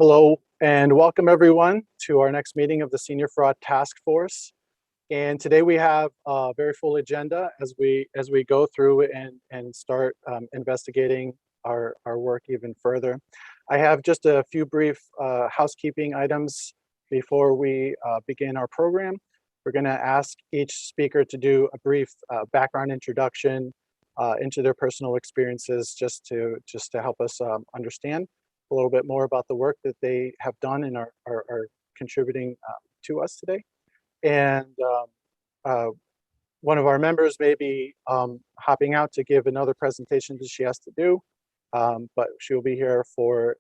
Hello and welcome everyone to our next meeting of the Senior Fraud Task Force. And today we have a very full agenda as we go through and start investigating our work even further. I have just a few brief housekeeping items before we begin our program. We're going to ask each speaker to do a brief background introduction into their personal experiences, just to help us understand a little bit more about the work that they have done and are contributing to us today. And one of our members may be hopping out to give another presentation that she has to do, but she will be here for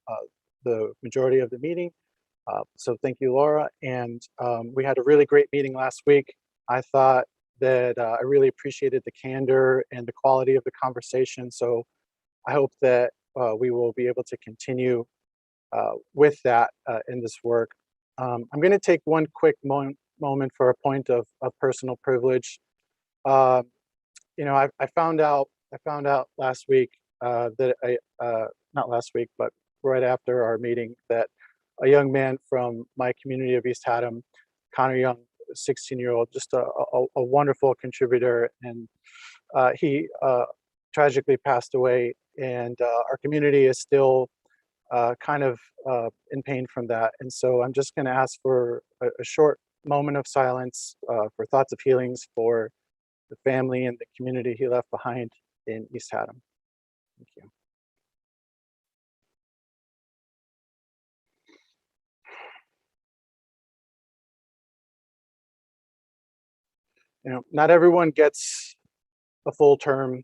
the majority of the meeting. So thank you, Laura. And we had a really great meeting last week. I thought that I really appreciated the candor and the quality of the conversation. So I hope that we will be able to continue with that in this work. I'm going to take one quick moment for a point of personal privilege. I found out last week that not last week, but right after our meeting, that a young man from my community of East Haddam, Connor Young, 16-year-old, just a wonderful contributor, and he tragically passed away. And our community is still kind of in pain from that. And so I'm just going to ask for a short moment of silence for thoughts of healings for the family and the community he left behind in East Haddam. Thank you. Not everyone gets a full term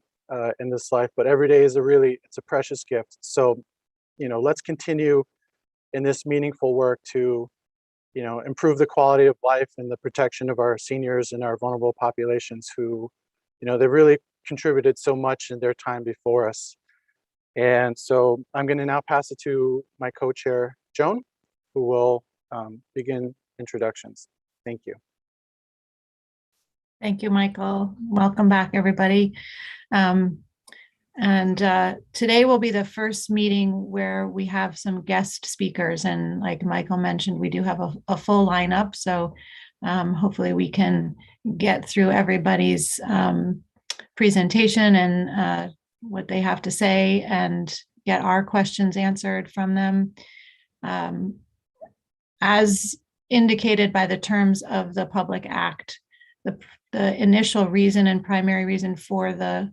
in this life, but every day is it's a precious gift. So, let's continue in this meaningful work to, improve the quality of life and the protection of our seniors and our vulnerable populations who, they really contributed so much in their time before us. And so I'm going to now pass it to my co-chair, Joan, who will begin introductions. Thank you. Thank you, Michael. Welcome back, everybody. Today will be the first meeting where we have some guest speakers. And like Michael mentioned, we do have a full lineup. So hopefully we can get through everybody's presentation and what they have to say and get our questions answered from them. As indicated by the terms of the Public Act, the initial reason and primary reason for the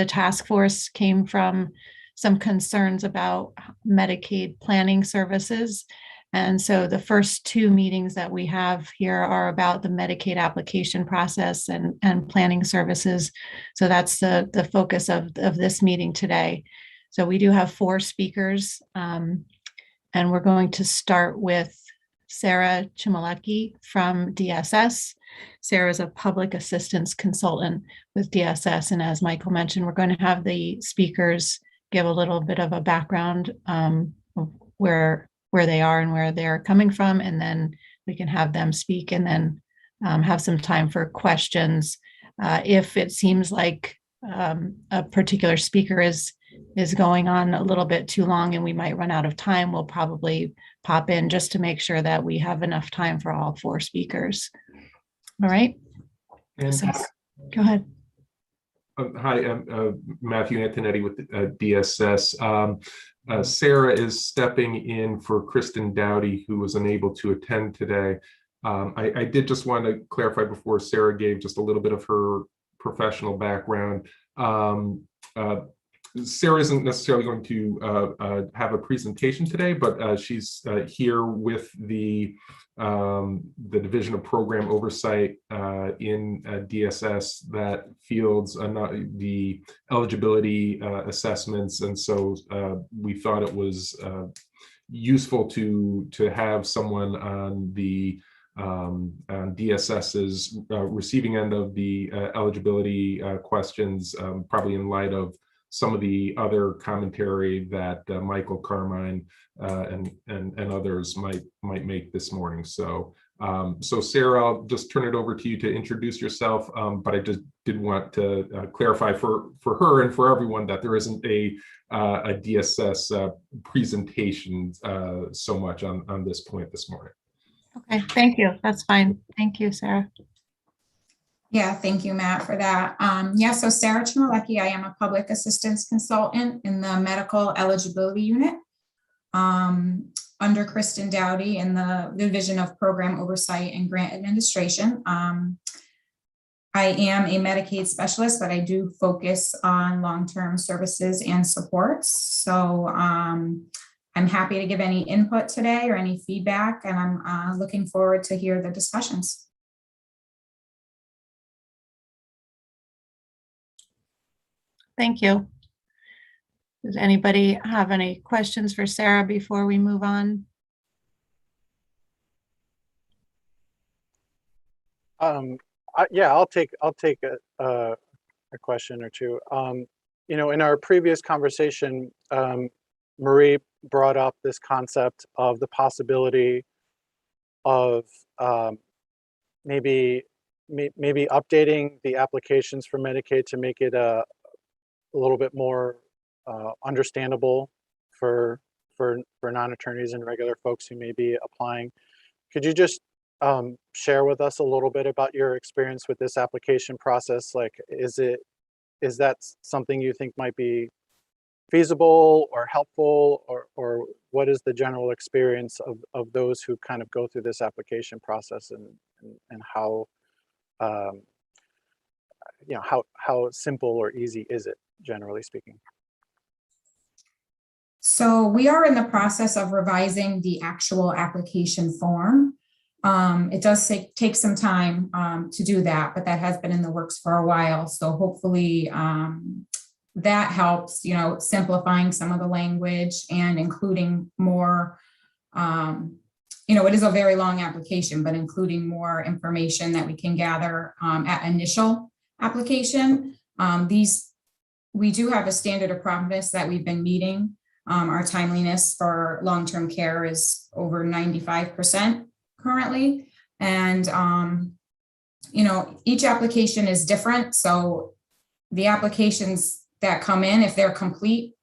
task force came from some concerns about Medicaid planning services. And so the first two meetings that we have here are about the Medicaid application process and planning services. So that's the focus of this meeting today. So we do have 4 speakers, and we're going to start with Sarah Chimolecki from DSS. Sarah is a public assistance consultant with DSS. And as Michael mentioned, we're going to have the speakers give a little bit of a background of where they are and where they're coming from. And then we can have them speak and then have some time for questions. If it seems like a particular speaker is going on a little bit too long and we might run out of time, we'll probably pop in just to make sure that we have enough time for all 4 speakers. All right. And so, go ahead. Hi, I'm Matthew Antonetti with DSS. Sarah is stepping in for Kristen Dowdy, who was unable to attend today. I did just want to clarify before Sarah gave just a little bit of her professional background. Sarah isn't necessarily going to have a presentation today, but she's here with the Division of Program Oversight in DSS that fields the eligibility assessments, and so we thought it was useful to have someone on the DSS's receiving end of the eligibility questions, probably in light of some of the other commentary that Michael, Carmine, and others might make this morning. So So Sarah, I'll just turn it over to you to introduce yourself, but I just did want to clarify for her and for everyone that there isn't a DSS presentation so much on this point this morning. Okay, thank you. That's fine. Thank you, Sarah. Yeah, thank you, Matt, for that. Yeah, so Sarah Chimolecki, I am a public assistance consultant in the medical eligibility unit under Kristen Dowdy in the Division of Program Oversight and Grant Administration. I am a Medicaid specialist, but I do focus on long-term services and supports. So I'm happy to give any input today or any feedback, and I'm looking forward to hear the discussions. Thank you. Does anybody have any questions for Sarah before we move on? Yeah, I'll take a question or two. You know, in our previous conversation, Marie brought up this concept of the possibility of maybe updating the applications for Medicaid to make it a little bit more understandable for non-attorneys and regular folks who may be applying. Could you just share with us a little bit about your experience with this application process? Like, is that something you think might be feasible or helpful, or what is the general experience of those who kind of go through this application process, and how you know, how simple or easy is it, generally speaking? So we are in the process of revising the actual application form. It does take some time to do that, but that has been in the works for a while. So hopefully that helps, you know, simplifying some of the language and including more, you know, it is a very long application, but including more information that we can gather at initial application. We do have a standard of promptness that we've been meeting. Our timeliness for long-term care is over 95% currently. And, you know, each application is different. So the applications that come in, if they're complete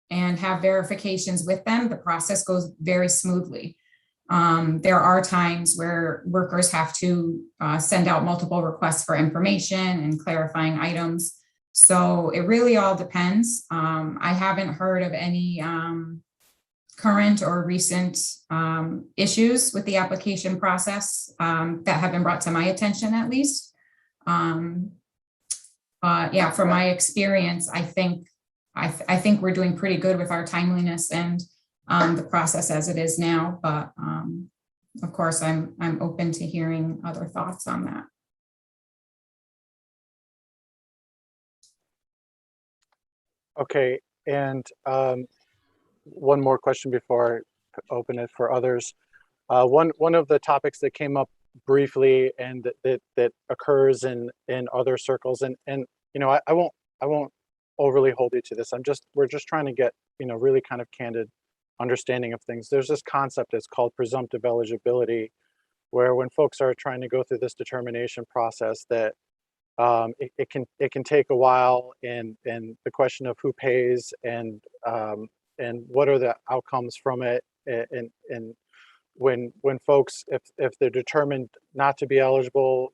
and have verifications with them, the process goes very smoothly. There are times where workers have to send out multiple requests for information and clarifying items. So it really all depends. I haven't heard of any current or recent issues with the application process that have been brought to my attention, at least. Yeah, from my experience, I think we're doing pretty good with our timeliness and the process as it is now. But of course, I'm open to hearing other thoughts on that. Okay, and one more question before I open it for others. One of the topics that came up briefly and that occurs in other circles, and you know, I won't overly hold you to this. We're just trying to get, you know, really kind of candid understanding of things. There's this concept that's called presumptive eligibility, where when folks are trying to go through this determination process, that it can take a while, and the question of who pays and what are the outcomes from it, and when folks, if they're determined not to be eligible,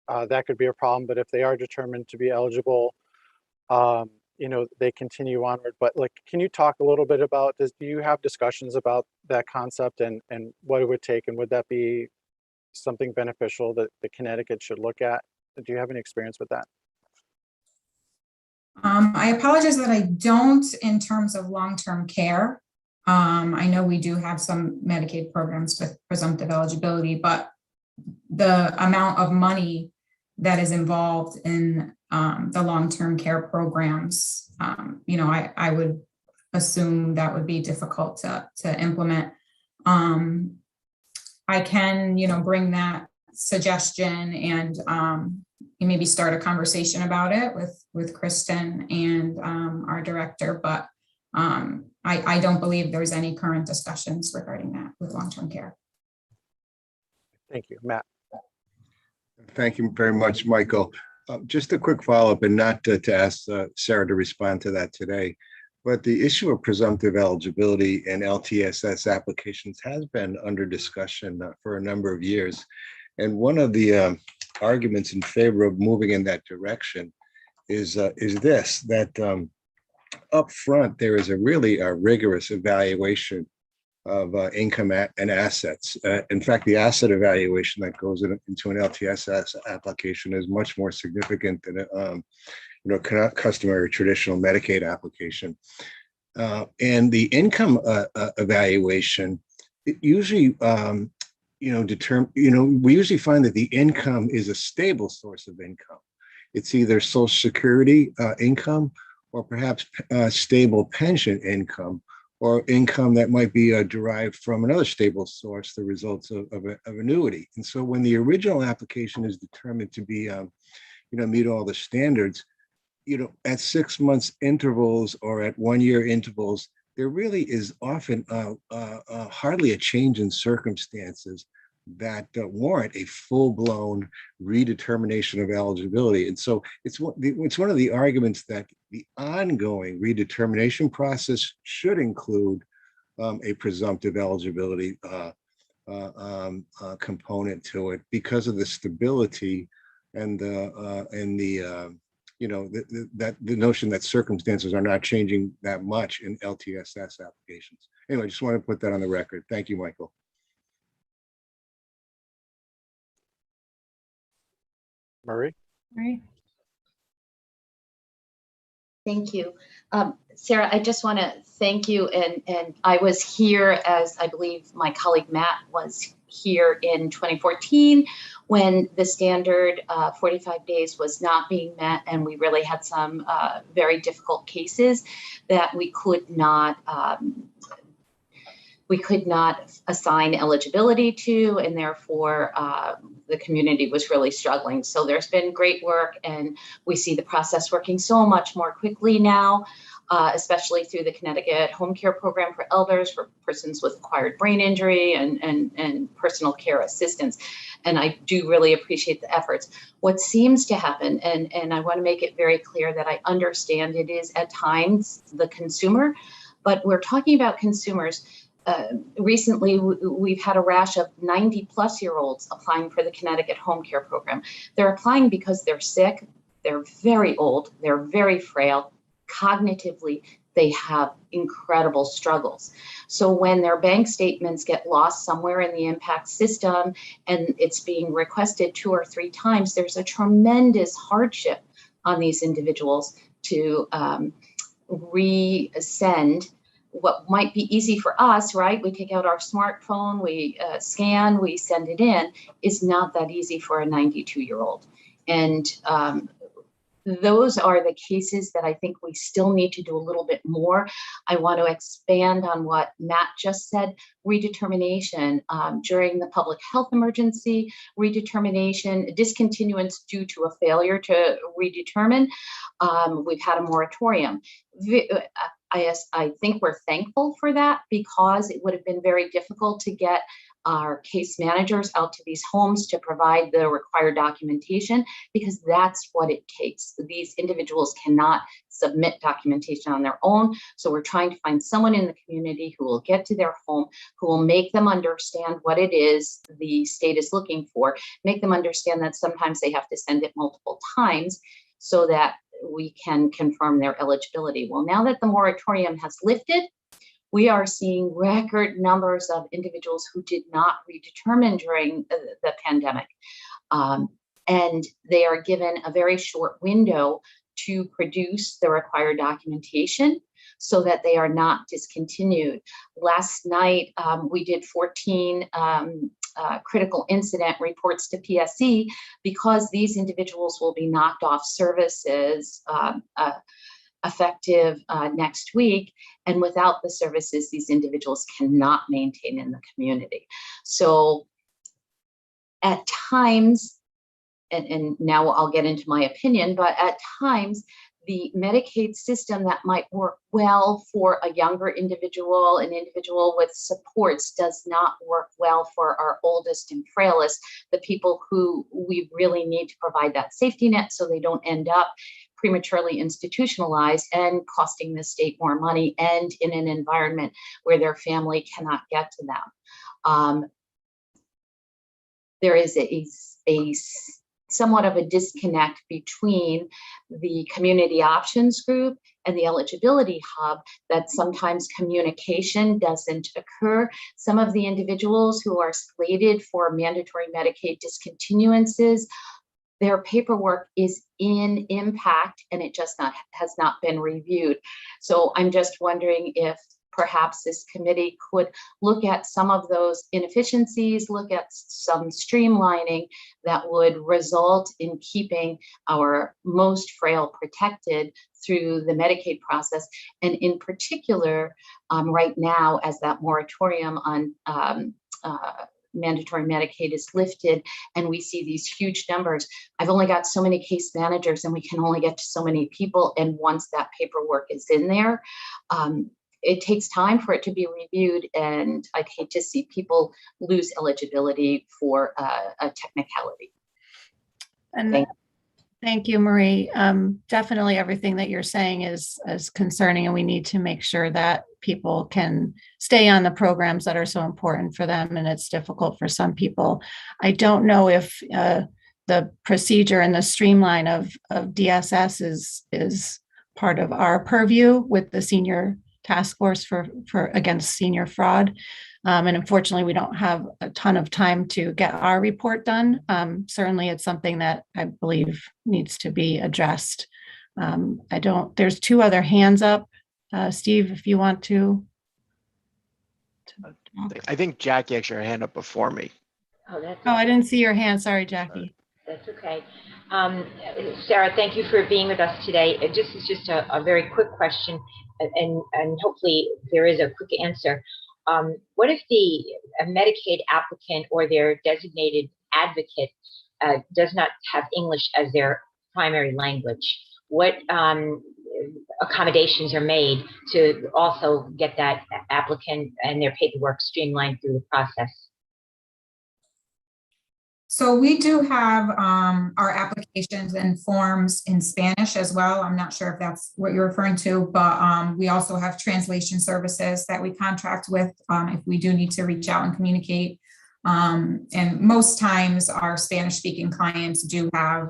that could be a problem. But if they are determined to be eligible, you know, they continue onward. But like, can you talk a little bit about this? Do you have discussions about that concept and what it would take, and would that be something beneficial that the Connecticut should look at? Do you have any experience with that? I apologize that I don't in terms of long-term care. I know we do have some Medicaid programs with presumptive eligibility, but the amount of money that is involved in the long-term care programs, you know, I would assume that would be difficult to implement. I can, you know, bring that suggestion and maybe start a conversation about it with Kristen and our director, but I don't believe there's any current discussions regarding that with long-term care. Thank you, Matt. Thank you very much, Michael. Just a quick follow-up, and not to ask Sarah to respond to that today, but the issue of presumptive eligibility in LTSS applications has been under discussion for a number of years. And one of the arguments in favor of moving in that direction is this, that up front, there is a really rigorous evaluation of income and assets. In fact, the asset evaluation that goes into an LTSS application is much more significant than a customary traditional Medicaid application. And the income evaluation, it usually, we usually find that the income is a stable source of income. It's either Social Security income or perhaps stable pension income, or income that might be derived from another stable source, the results of annuity. And so when the original application is determined to be, meet all the standards, at 6 months intervals or at 1 year intervals, there really is often hardly a change in circumstances that warrant a full-blown redetermination of eligibility. And so it's one of the arguments that the ongoing redetermination process should include a presumptive eligibility component to it, because of the stability and the notion that circumstances are not changing that much in LTSS applications. Anyway, I just want to put that on the record. Thank you, Michael. Marie? Right. Thank you. Sarah, I just want to thank you. And I was here, as I believe my colleague Matt was here in 2014, when the standard 45 days was not being met, and we really had some very difficult cases that we could not assign eligibility to, and therefore the community was really struggling. So there's been great work, and we see the process working so much more quickly now, especially through the Connecticut Home Care Program for elders, for persons with acquired brain injury and personal care assistance. And I do really appreciate the efforts. What seems to happen, and I want to make it very clear that I understand it is at times the consumer, but we're talking about consumers. Recently, we've had a rash of 90-plus-year-olds applying for the Connecticut Home Care Program. They're applying because they're sick, they're very old, they're very frail. Cognitively, they have incredible struggles. So when their bank statements get lost somewhere in the impact system and it's being requested 2 or 3 times, there's a tremendous hardship on these individuals to resend what might be easy for us, right? We take out our smartphone, we scan, we send it in, is not that easy for a 92-year-old. And those are the cases that I think we still need to do a little bit more. I want to expand on what Matt just said. Redetermination during the public health emergency, redetermination, discontinuance due to a failure to redetermine. We've had a moratorium. I think we're thankful for that, because it would have been very difficult to get our case managers out to these homes to provide the required documentation, because that's what it takes. These individuals cannot submit documentation on their own. So we're trying to find someone in the community who will get to their home, who will make them understand what it is the state is looking for, make them understand that sometimes they have to send it multiple times so that we can confirm their eligibility. Well, now that the moratorium has lifted, we are seeing record numbers of individuals who did not redetermine during the pandemic. And they are given a very short window to produce the required documentation so that they are not discontinued. Last night, we did 14 critical incident reports to PSE, because these individuals will be knocked off services effective next week. And without the services, these individuals cannot maintain in the community. So at times, and now I'll get into my opinion, but at times the Medicaid system that might work well for a younger individual, an individual with supports, does not work well for our oldest and frailest, the people who we really need to provide that safety net so they don't end up prematurely institutionalized and costing the state more money and in an environment where their family cannot get to them. There is a somewhat of a disconnect between the community options group and the eligibility hub, that sometimes communication doesn't occur. Some of the individuals who are slated for mandatory Medicaid discontinuances, their paperwork is in impact and it just has not been reviewed. So I'm just wondering if perhaps this committee could look at some of those inefficiencies, look at some streamlining that would result in keeping our most frail protected through the Medicaid process. And in particular, right now, as that moratorium on mandatory Medicaid is lifted and we see these huge numbers, I've only got so many case managers and we can only get to so many people. And once that paperwork is in there, it takes time for it to be reviewed, and I'd hate to see people lose eligibility for a technicality. And thank you, Marie. Definitely everything that you're saying is concerning, and we need to make sure that people can stay on the programs that are so important for them, and it's difficult for some people. I don't know if the procedure and the streamline of DSS is part of our purview with the senior task force for against senior fraud. And unfortunately, we don't have a ton of time to get our report done. Certainly, it's something that I believe needs to be addressed. There's two other hands up. Steve, if you want to talk. I think Jackie actually had her hand up before me. Oh, that's Oh, I didn't see your hand. Sorry, Jackie. That's okay. Sarah, thank you for being with us today. This is just a very quick question, and hopefully there is a quick answer. What if a Medicaid applicant or their designated advocate does not have English as their primary language? What accommodations are made to also get that applicant and their paperwork streamlined through the process? So we do have our applications and forms in Spanish as well. I'm not sure if that's what you're referring to, but we also have translation services that we contract with if we do need to reach out and communicate. And most times our Spanish speaking clients do have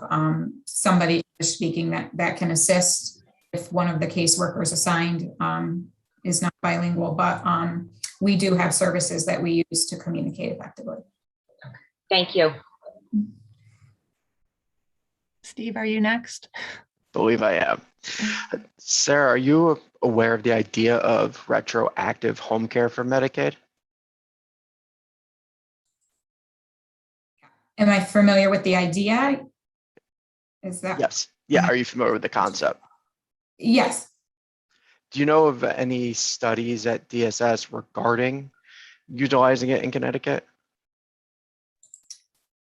somebody English speaking that can assist if one of the caseworkers assigned is not bilingual, but we do have services that we use to communicate effectively. Thank you. Steve, are you next? Believe I am. Sarah, are you aware of the idea of retroactive home care for Medicaid? Am I familiar with the idea? Is that? Yes. Yeah. Are you familiar with the concept? Yes. Do you know of any studies at DSS regarding utilizing it in Connecticut?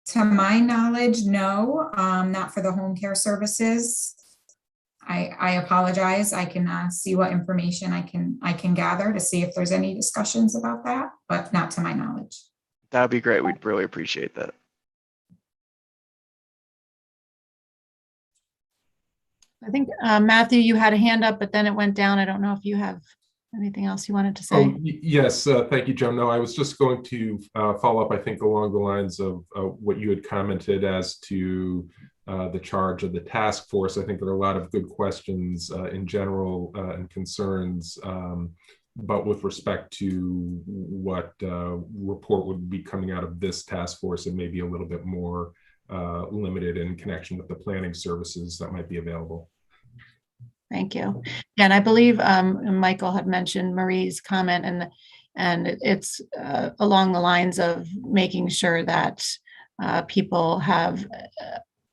To my knowledge, no, not for the home care services. I apologize. I can see what information I can gather to see if there's any discussions about that, but not to my knowledge. That would be great. We'd really appreciate that. I think, Matthew, you had a hand up, but then it went down. I don't know if you have anything else you wanted to say. Oh, yes, thank you, Joe. No, I was just going to follow up, I think, along the lines of what you had commented as to the charge of the task force. I think there are a lot of good questions in general and concerns, but with respect to what report would be coming out of this task force, it may be a little bit more limited in connection with the planning services that might be available. Thank you. Yeah, and I believe Michael had mentioned Marie's comment, and it's along the lines of making sure that people have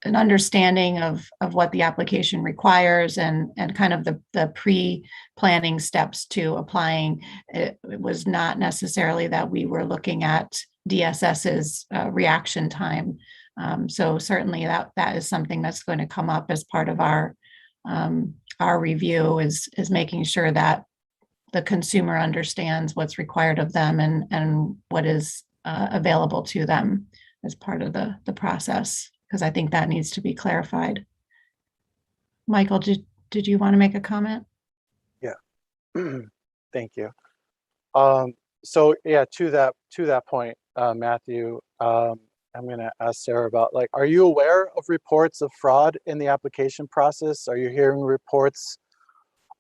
an understanding of what the application requires and kind of the pre-planning steps to applying. It was not necessarily that we were looking at DSS's reaction time. So certainly that is something that's going to come up as part of our our review is making sure that the consumer understands what's required of them and what is available to them as part of the process, because I think that needs to be clarified. Michael, did you want to make a comment? Thank you. So yeah, to that point, Matthew, I'm going to ask Sarah about, like, are you aware of reports of fraud in the application process? Are you hearing reports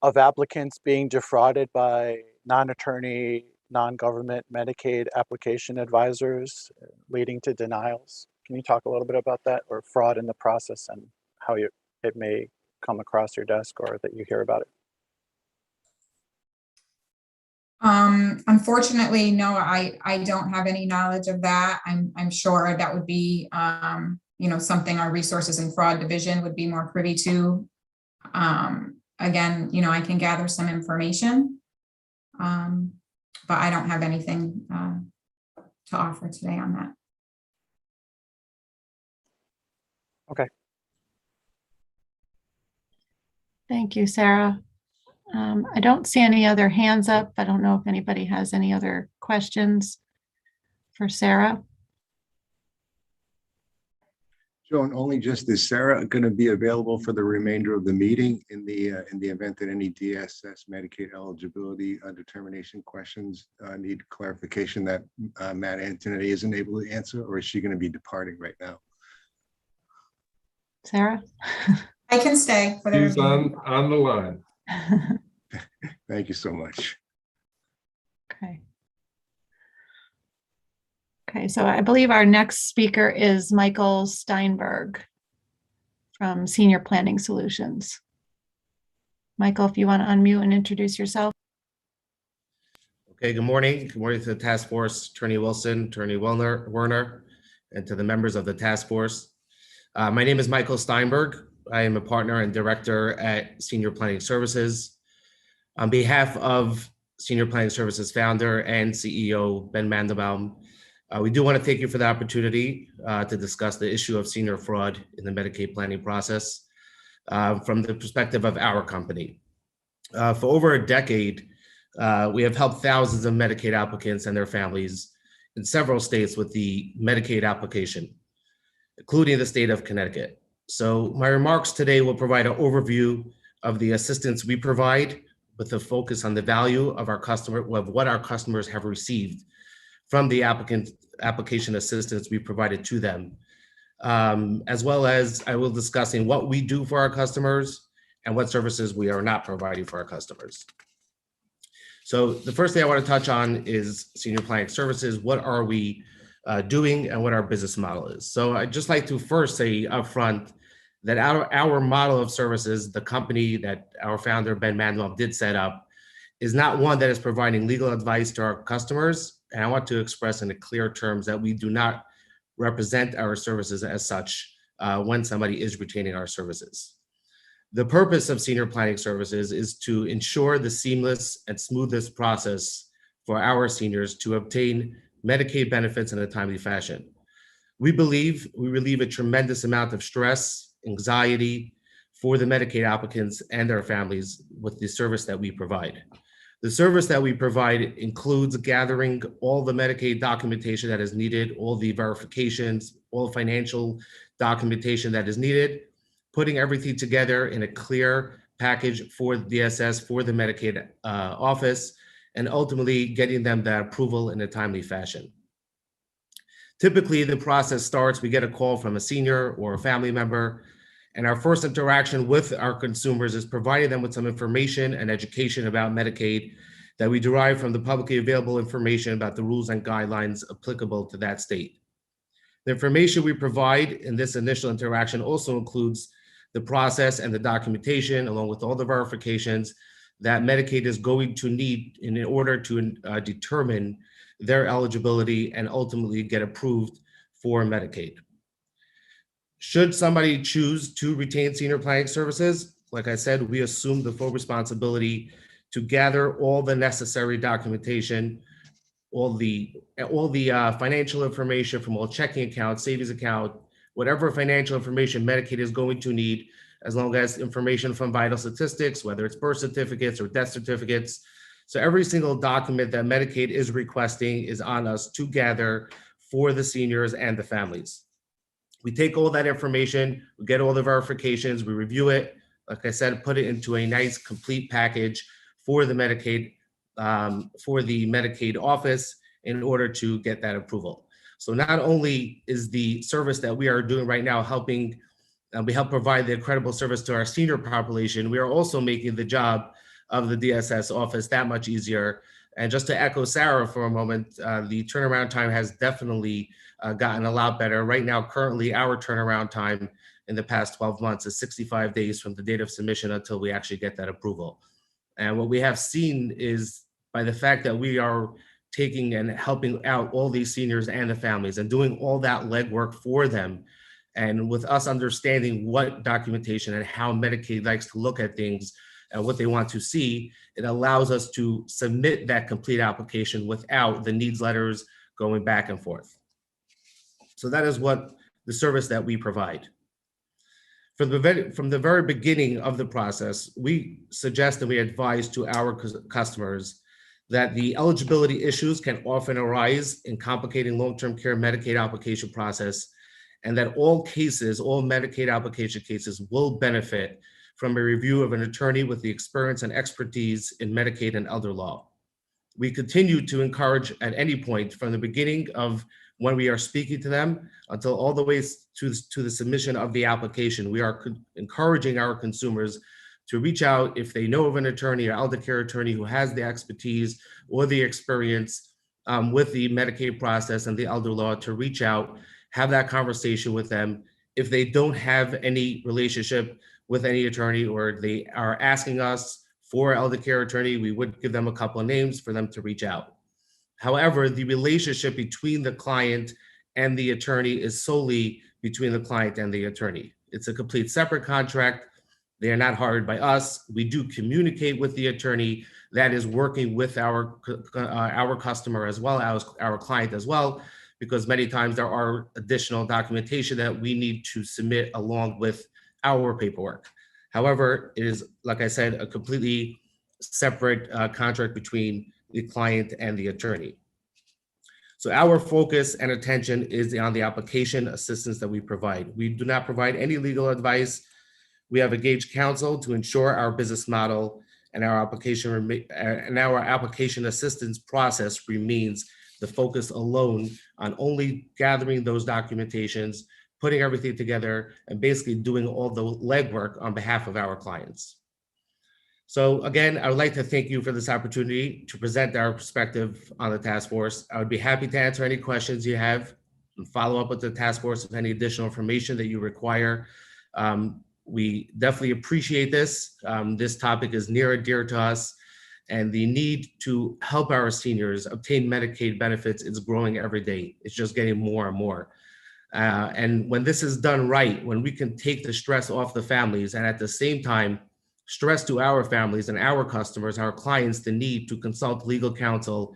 of applicants being defrauded by non-attorney, non-government Medicaid application advisors, leading to denials? Can you talk a little bit about that, or fraud in the process, and how it may come across your desk or that you hear about it? Unfortunately, no, I don't have any knowledge of that. I'm sure that would be, something our resources and fraud division would be more privy to. Again, I can gather some information, but I don't have anything to offer today on that. Okay. Thank you, Sarah. I don't see any other hands up. I don't know if anybody has any other questions for Sarah. Joan, only just, is Sarah going to be available for the remainder of the meeting in the event that any DSS Medicaid eligibility determination questions need clarification that Matt Antonetti isn't able to answer, or is she going to be departing right now? Sarah? I can stay for the She's on the line. Thank you so much. Okay. Okay, so I believe our next speaker is Michael Steinberg from Senior Planning Solutions. Michael, if you want to unmute and introduce yourself. Okay, good morning. Good morning to the task force, Attorney Wilson, Attorney Werner, and to the members of the task force. My name is Michael Steinberg. I am a partner and director at Senior Planning Services. On behalf of Senior Planning Services founder and CEO, Ben Mandelbaum, we do want to thank you for the opportunity to discuss the issue of senior fraud in the Medicaid planning process from the perspective of our company. For over a decade, we have helped thousands of Medicaid applicants and their families in several states with the Medicaid application, including the state of Connecticut. So my remarks today will provide an overview of the assistance we provide, with a focus on the value of what our customers have received from the application assistance we provided to them, as well as I will discussing what we do for our customers and what services we are not providing for our customers. So the first thing I want to touch on is Senior Planning Services. What are we doing and what our business model is? So I'd just like to first say upfront that our model of services, the company that our founder, Ben Mandelbaum, did set up, is not one that is providing legal advice to our customers. And I want to express in clear terms that we do not represent our services as such when somebody is retaining our services. The purpose of Senior Planning Services is to ensure the seamless and smoothest process for our seniors to obtain Medicaid benefits in a timely fashion. We believe we relieve a tremendous amount of stress, anxiety for the Medicaid applicants and their families with the service that we provide. The service that we provide includes gathering all the Medicaid documentation that is needed, all the verifications, all financial documentation that is needed, putting everything together in a clear package for DSS, for the Medicaid office, and ultimately getting them that approval in a timely fashion. Typically, the process starts, we get a call from a senior or a family member, and our first interaction with our consumers is providing them with some information and education about Medicaid that we derive from the publicly available information about the rules and guidelines applicable to that state. The information we provide in this initial interaction also includes the process and the documentation, along with all the verifications that Medicaid is going to need in order to determine their eligibility and ultimately get approved for Medicaid. Should somebody choose to retain Senior Planning Services, like I said, we assume the full responsibility to gather all the necessary documentation, all the financial information from all checking accounts, savings account, whatever financial information Medicaid is going to need as long as information from vital statistics, whether it's birth certificates or death certificates. So every single document that Medicaid is requesting is on us to gather for the seniors and the families. We take all that information, we get all the verifications, we review it, like I said, put it into a nice complete package for the Medicaid office in order to get that approval. So not only is the service that we are doing right now helping, we help provide the incredible service to our senior population, we are also making the job of the DSS office that much easier. And just to echo Sarah for a moment, the turnaround time has definitely gotten a lot better. Right now, currently, our turnaround time in the past 12 months is 65 days from the date of submission until we actually get that approval. And what we have seen is by the fact that we are taking and helping out all these seniors and the families and doing all that legwork for them, and with us understanding what documentation and how Medicaid likes to look at things and what they want to see, it allows us to submit that complete application without the needs letters going back and forth. So that is what the service that we provide. From the very beginning of the process, we suggest and we advise to our customers that the eligibility issues can often arise in complicating long-term care Medicaid application process, and that all cases, all Medicaid application cases will benefit from a review of an attorney with the experience and expertise in Medicaid and elder law. We continue to encourage at any point from the beginning of when we are speaking to them until all the way to the submission of the application. We are encouraging our consumers to reach out if they know of an attorney or elder care attorney who has the expertise or the experience with the Medicaid process and the elder law, to reach out, have that conversation with them. If they don't have any relationship with any attorney, or they are asking us for elder care attorney, we would give them a couple of names for them to reach out. However, the relationship between the client and the attorney is solely between the client and the attorney. It's a complete separate contract. They are not hired by us. We do communicate with the attorney that is working with our customer as well as our client as well, because many times there are additional documentation that we need to submit along with our paperwork. However, it is, like I said, a completely separate contract between the client and the attorney. So our focus and attention is on the application assistance that we provide. We do not provide any legal advice. We have engaged counsel to ensure our business model and our application assistance process remains the focus alone on only gathering those documentations, putting everything together, and basically doing all the legwork on behalf of our clients. So again, I would like to thank you for this opportunity to present our perspective on the task force. I would be happy to answer any questions you have and follow up with the task force with any additional information that you require. We definitely appreciate this. This topic is near and dear to us, and the need to help our seniors obtain Medicaid benefits is growing every day. It's just getting more and more. And when this is done right, when we can take the stress off the families and at the same time stress to our families and our customers, our clients, the need to consult legal counsel,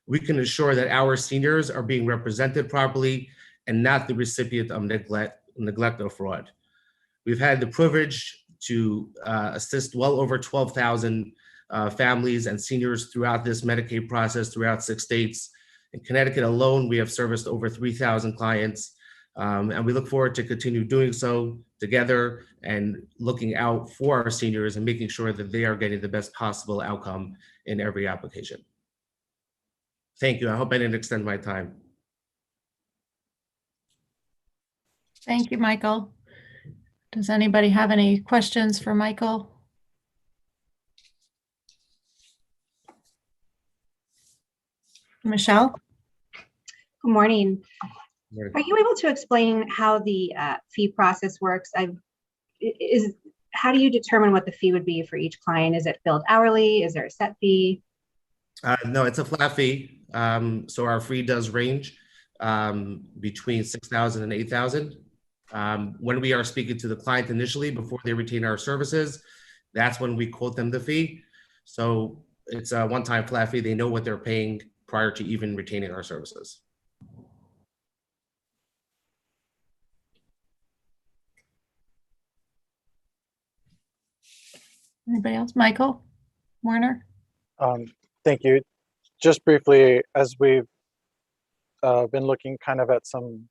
we can ensure that our seniors are being represented properly and not the recipient of neglect or fraud. We've had the privilege to assist well over 12,000 families and seniors throughout this Medicaid process throughout 6 states. In Connecticut alone, we have serviced over 3,000 clients. And we look forward to continue doing so together and looking out for our seniors and making sure that they are getting the best possible outcome in every application. Thank you. I hope I didn't extend my time. Thank you, Michael. Does anybody have any questions for Michael? Michelle? Good morning. Are you able to explain how the fee process works? How do you determine what the fee would be for each client? Is it billed hourly? Is there a set fee? No, it's a flat fee. So our fee does range between $6,000 and $8,000. When we are speaking to the client initially, before they retain our services, that's when we quote them the fee. So it's a one-time flat fee. They know what they're paying prior to even retaining our services. Anybody else? Michael Warner? Thank you. Just briefly, as we've been looking kind of at some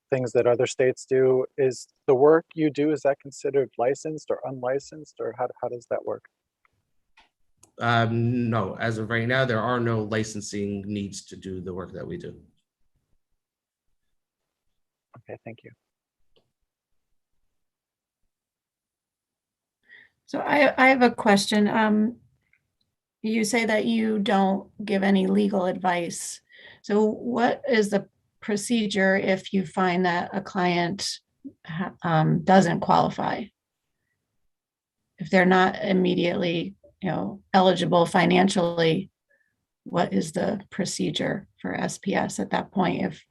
things that other states do, is the work you do, is that considered licensed or unlicensed, or how does that work? No, as of right now, there are no licensing needs to do the work that we do. Okay, thank you. So I have a question. You say that you don't give any legal advice. So what is the procedure if you find that a client doesn't qualify? If they're not immediately, eligible financially, what is the procedure for SPS at that point? If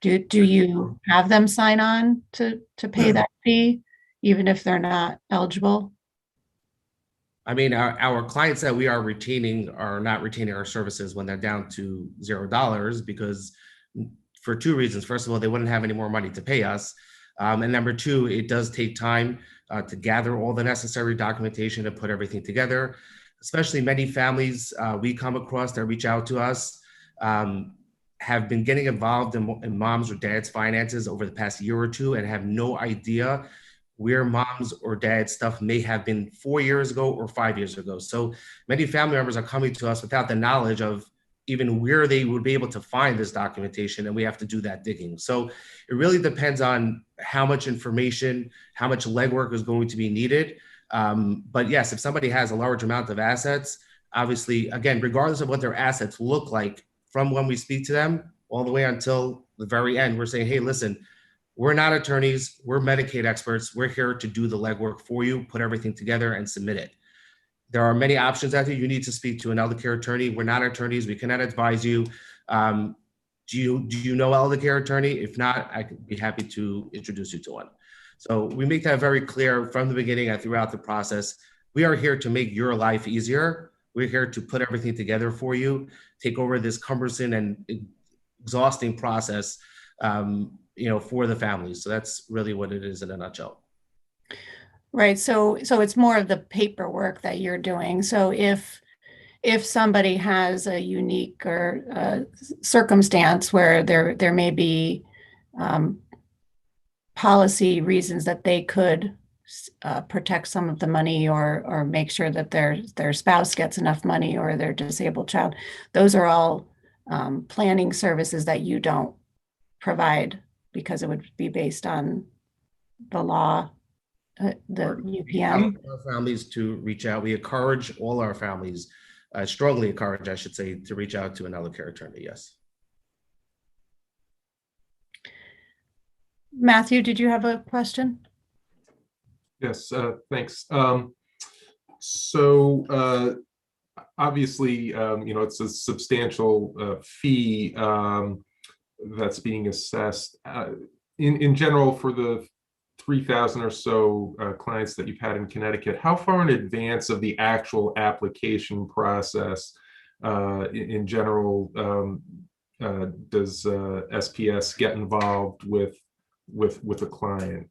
do you have them sign on to pay that fee, even if they're not eligible? I mean, our clients that we are retaining are not retaining our services when they're down to $0, because for two reasons. First of all, they wouldn't have any more money to pay us. And number two, it does take time to gather all the necessary documentation to put everything together, especially many families we come across that reach out to us have been getting involved in mom's or dad's finances over the past year or two and have no idea where mom's or dad's stuff may have been 4 years ago or 5 years ago. So many family members are coming to us without the knowledge of even where they would be able to find this documentation, and we have to do that digging. So it really depends on how much information, how much legwork is going to be needed. But yes, if somebody has a large amount of assets, obviously, again, regardless of what their assets look like from when we speak to them all the way until the very end, we're saying, hey, listen, we're not attorneys, we're Medicaid experts. We're here to do the legwork for you, put everything together and submit it. There are many options out there. You need to speak to an elder care attorney. We're not attorneys. We cannot advise you. Do you know elder care attorney? If not, I could be happy to introduce you to one. So we make that very clear from the beginning and throughout the process. We are here to make your life easier. We're here to put everything together for you, take over this cumbersome and exhausting process, for the families. So that's really what it is in a nutshell. Right. So it's more of the paperwork that you're doing. So if somebody has a unique or circumstance where there may be policy reasons that they could protect some of the money or make sure that their spouse gets enough money or their disabled child, those are all planning services that you don't provide because it would be based on the law. The UPM. Our families to reach out. We encourage all our families, strongly encourage, I should say, to reach out to an elder care attorney. Yes. Matthew, did you have a question? Yes, thanks. So obviously, it's a substantial fee that's being assessed. In general, for the 3,000 or so clients that you've had in Connecticut, how far in advance of the actual application process, in general, does SPS get involved with a client?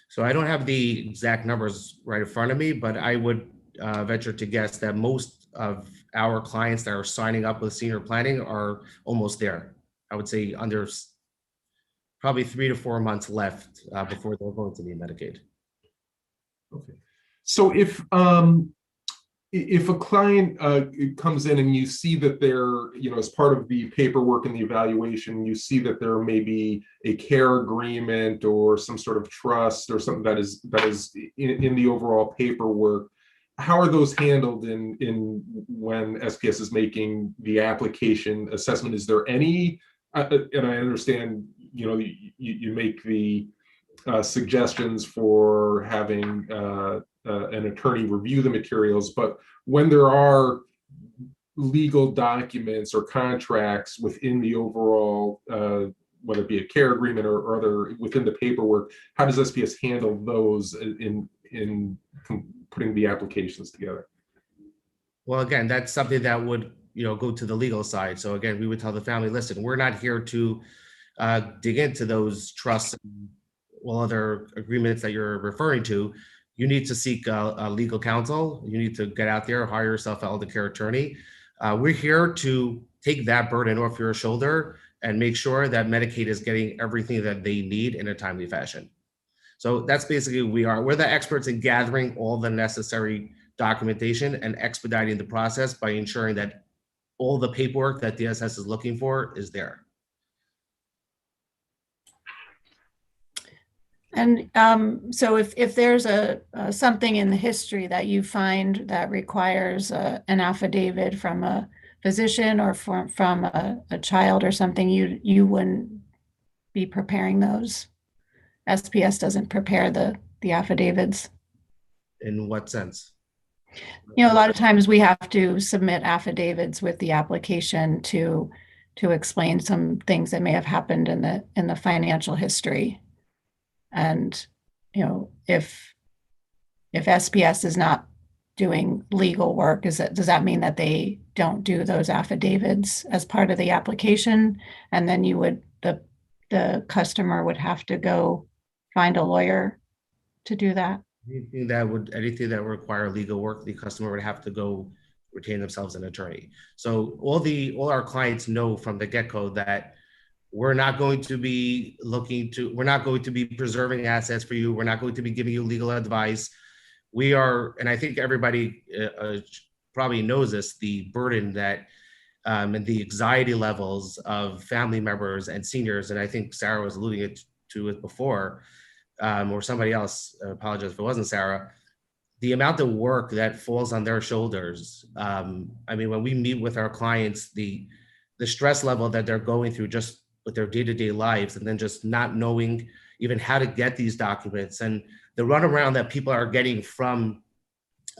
So I don't have the exact numbers right in front of me, but I would venture to guess that most of our clients that are signing up with senior planning are almost there. I would say under probably 3 to 4 months left before they're going to need Medicaid. Okay. So if a client comes in and you see that they're, as part of the paperwork and the evaluation, you see that there may be a care agreement or some sort of trust or something that is in the overall paperwork, how are those handled in when SPS is making the application assessment? Is there any, and I understand, you make the suggestions for having an attorney review the materials, but when there are legal documents or contracts within the overall, whether it be a care agreement or other within the paperwork, how does SPS handle those in putting the applications together? Well, again, that's something that would go to the legal side. So again, we would tell the family, listen, we're not here to dig into those trusts and all other agreements that you're referring to. you need to seek a legal counsel. You need to get out there, hire yourself an elder care attorney. We're here to take that burden off your shoulder and make sure that Medicaid is getting everything that they need in a timely fashion. So that's basically who we are. We're the experts in gathering all the necessary documentation and expediting the process by ensuring that all the paperwork that DSS is looking for is there. And so if there's something in the history that you find that requires an affidavit from a physician or from a child or something, you wouldn't be preparing those? SPS doesn't prepare the affidavits. In what sense? You know, a lot of times we have to submit affidavits with the application to explain some things that may have happened in the financial history. And, you know, if SPS is not doing legal work, does that mean that they don't do those affidavits as part of the application? And then the customer would have to go find a lawyer to do that? Anything that would require legal work, the customer would have to go retain themselves an attorney. So all our clients know from the get-go that we're not going to be preserving assets for you. We're not going to be giving you legal advice. We are, and I think everybody probably knows this, the burden that and the anxiety levels of family members and seniors, and I think Sarah was alluding to it before, or somebody else, I apologize if it wasn't Sarah, the amount of work that falls on their shoulders. I mean, when we meet with our clients, the stress level that they're going through just with their day-to-day lives, and then just not knowing even how to get these documents, and the runaround that people are getting from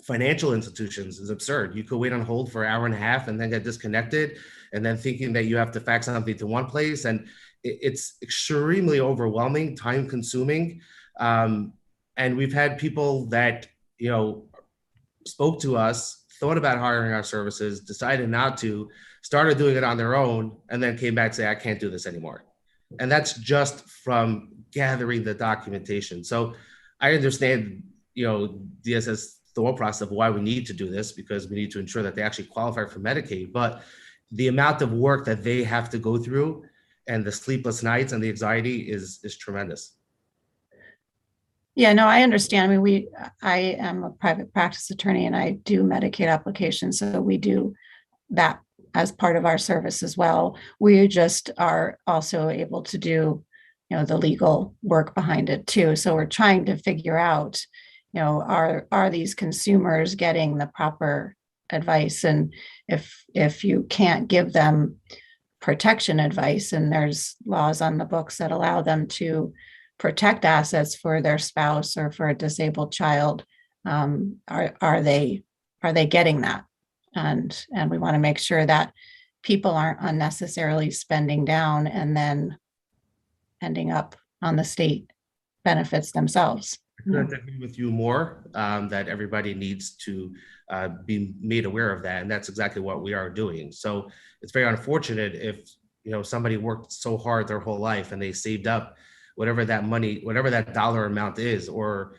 financial institutions is absurd. You could wait on hold for an hour and a half and then get disconnected, and then thinking that you have to fax something to one place, and it's extremely overwhelming, time consuming. And we've had people that, you know, spoke to us, thought about hiring our services, decided not to, started doing it on their own, and then came back and say, I can't do this anymore. And that's just from gathering the documentation. So I understand, you know, DSS thought process of why we need to do this, because we need to ensure that they actually qualify for Medicaid, but the amount of work that they have to go through and the sleepless nights and the anxiety is tremendous. Yeah, no, I understand. I mean, I am a private practice attorney and I do Medicaid applications. So we do that as part of our service as well. We just are also able to do, you know, the legal work behind it too. So we're trying to figure out, you know, are these consumers getting the proper advice? And if you can't give them protection advice, and there's laws on the books that allow them to protect assets for their spouse or for a disabled child, are they getting that? And we want to make sure that people aren't unnecessarily spending down and then ending up on the state benefits themselves. I couldn't agree with you more, that everybody needs to be made aware of that. And that's exactly what we are doing. So it's very unfortunate if, you know, somebody worked so hard their whole life and they saved up whatever that money, whatever that dollar amount is, or,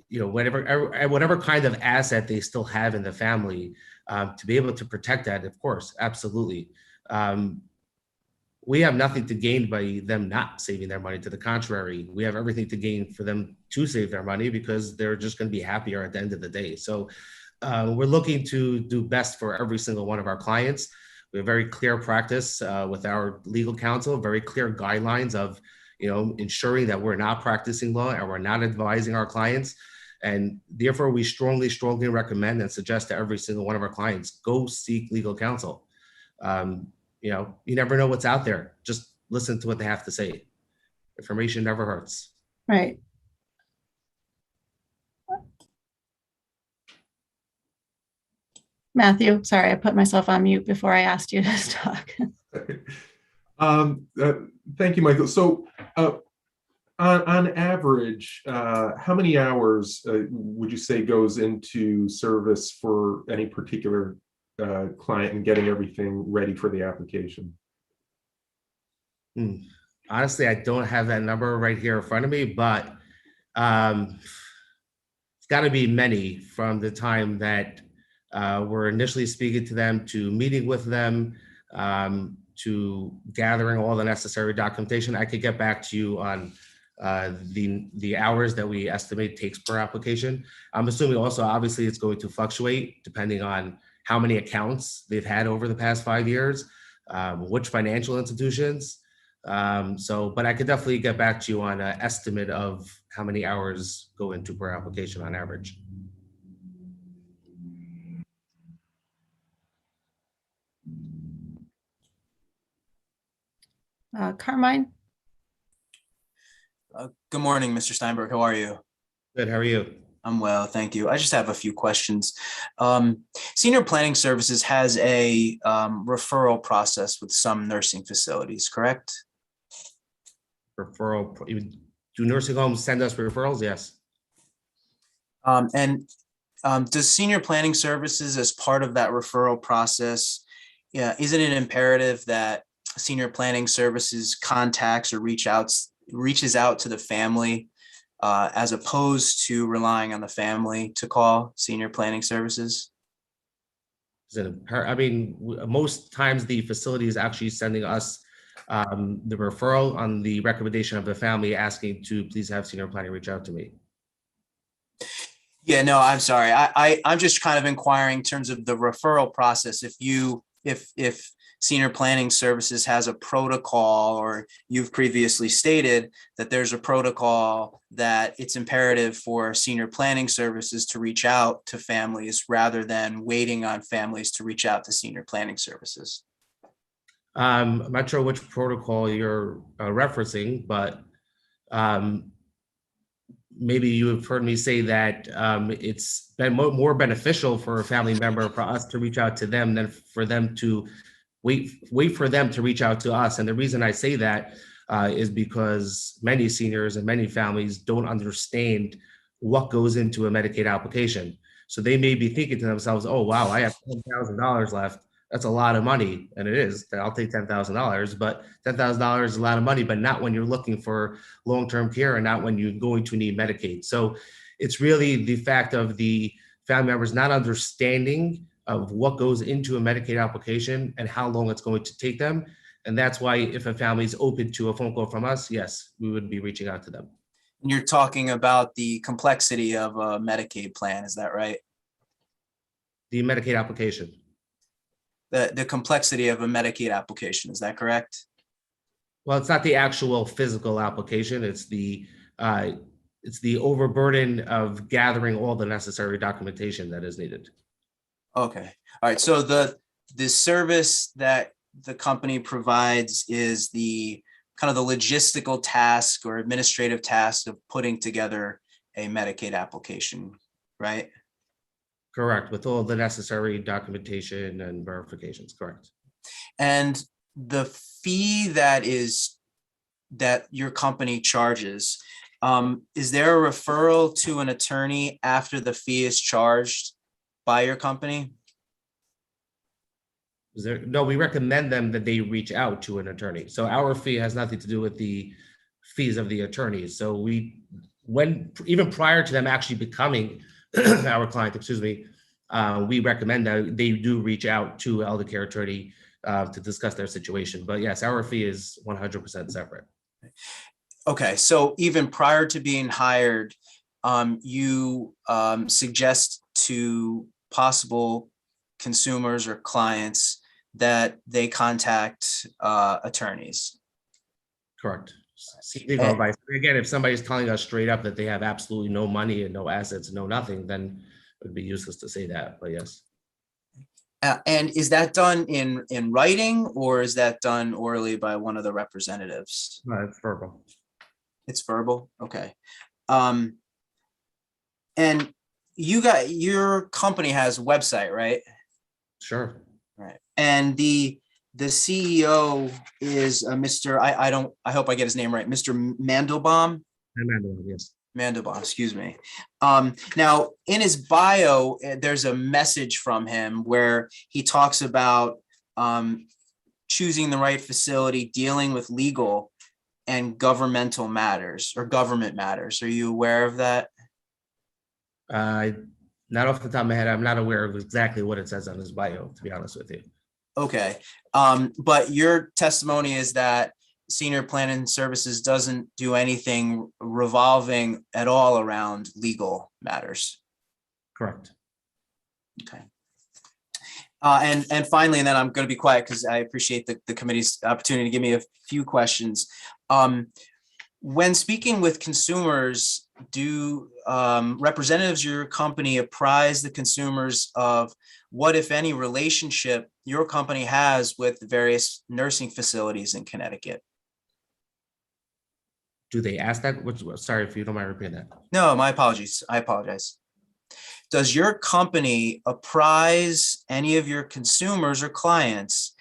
you know, whatever kind of asset they still have in the family, to be able to protect that, of course, absolutely. We have nothing to gain by them not saving their money. To the contrary, we have everything to gain for them to save their money, because they're just going to be happier at the end of the day. So we're looking to do best for every single one of our clients. We have very clear practice with our legal counsel, very clear guidelines of, you know, ensuring that we're not practicing law and we're not advising our clients. And therefore, we strongly recommend and suggest to every single one of our clients, go seek legal counsel. You know, you never know what's out there. Just listen to what they have to say. Information never hurts. Right. Matthew, sorry, I put myself on mute before I asked you to talk. Thank you, Michael. So on average, how many hours would you say goes into service for any particular client and getting everything ready for the application? Honestly, I don't have that number right here in front of me, but it's got to be many from the time that we're initially speaking to them, to meeting with them, to gathering all the necessary documentation. I could get back to you on the hours that we estimate takes per application. I'm assuming also, obviously, it's going to fluctuate depending on how many accounts they've had over the past 5 years, which financial institutions. But I could definitely get back to you on an estimate of how many hours go into per application on average. Carmine? Good morning, Mr. Steinberg. How are you? Good, how are you? I'm well, thank you. I just have a few questions. Senior Planning Services has a referral process with some nursing facilities, correct? Referral, do nursing homes send us referrals? Yes. Does Senior Planning Services, as part of that referral process, isn't it imperative that Senior Planning Services contacts or reaches out to the family as opposed to relying on the family to call Senior Planning Services? I mean, most times the facility is actually sending us the referral on the recommendation of the family, asking to please have Senior Planning reach out to me. Yeah, no, I'm sorry. I'm just kind of inquiring in terms of the referral process. If Senior Planning Services has a protocol, or you've previously stated that there's a protocol that it's imperative for Senior Planning Services to reach out to families rather than waiting on families to reach out to Senior Planning Services. I'm not sure which protocol you're referencing, but maybe you have heard me say that it's been more beneficial for a family member for us to reach out to them than for them to wait for them to reach out to us. And the reason I say that is because many seniors and many families don't understand what goes into a Medicaid application. So they may be thinking to themselves, oh, wow, I have $10,000 left. That's a lot of money. And it is. I'll take $10,000, but $10,000 is a lot of money, but not when you're looking for long-term care and not when you're going to need Medicaid. So it's really the fact of the family members not understanding of what goes into a Medicaid application and how long it's going to take them. And that's why if a family is open to a phone call from us, yes, we would be reaching out to them. And you're talking about the complexity of a Medicaid plan, is that right? The Medicaid application. The complexity of a Medicaid application, is that correct? Well, it's not the actual physical application. It's the overburden of gathering all the necessary documentation that is needed. Okay. All right. So the service that the company provides is the kind of the logistical task or administrative task of putting together a Medicaid application, right? Correct, with all the necessary documentation and verifications, correct. And the fee that your company charges, is there a referral to an attorney after the fee is charged by your company? No, we recommend them that they reach out to an attorney. So our fee has nothing to do with the fees of the attorneys. So even prior to them actually becoming our client, we recommend that they do reach out to elder care attorney to discuss their situation. But yes, our fee is 100% separate. Okay, so even prior to being hired, you suggest to possible consumers or clients that they contact attorneys. Correct. Legal advice. Again, if somebody's telling us straight up that they have absolutely no money and no assets, no nothing, then it would be useless to say that, but yes. And is that done in writing, or is that done orally by one of the representatives? No, it's verbal. It's verbal? Okay. And your company has a website, right? Sure. Right. And the CEO is Mr. I hope I get his name right, Mr. Mandelbaum. Mandelbaum, yes. Mandelbaum, excuse me. Now, in his bio, there's a message from him where he talks about choosing the right facility, dealing with legal and governmental matters or government matters. Are you aware of that? Not off the top of my head, I'm not aware of exactly what it says on his bio, to be honest with you. Okay. But your testimony is that Senior Planning Services doesn't do anything revolving at all around legal matters. Correct. Okay. And finally, and then I'm going to be quiet because I appreciate the committee's opportunity to give me a few questions. When speaking with consumers, do representatives of your company apprise the consumers of what, if any, relationship your company has with the various nursing facilities in Connecticut? Do they ask that? Sorry, if you don't mind repeating that. No, my apologies. I apologize. Does your company apprise any of your consumers or clients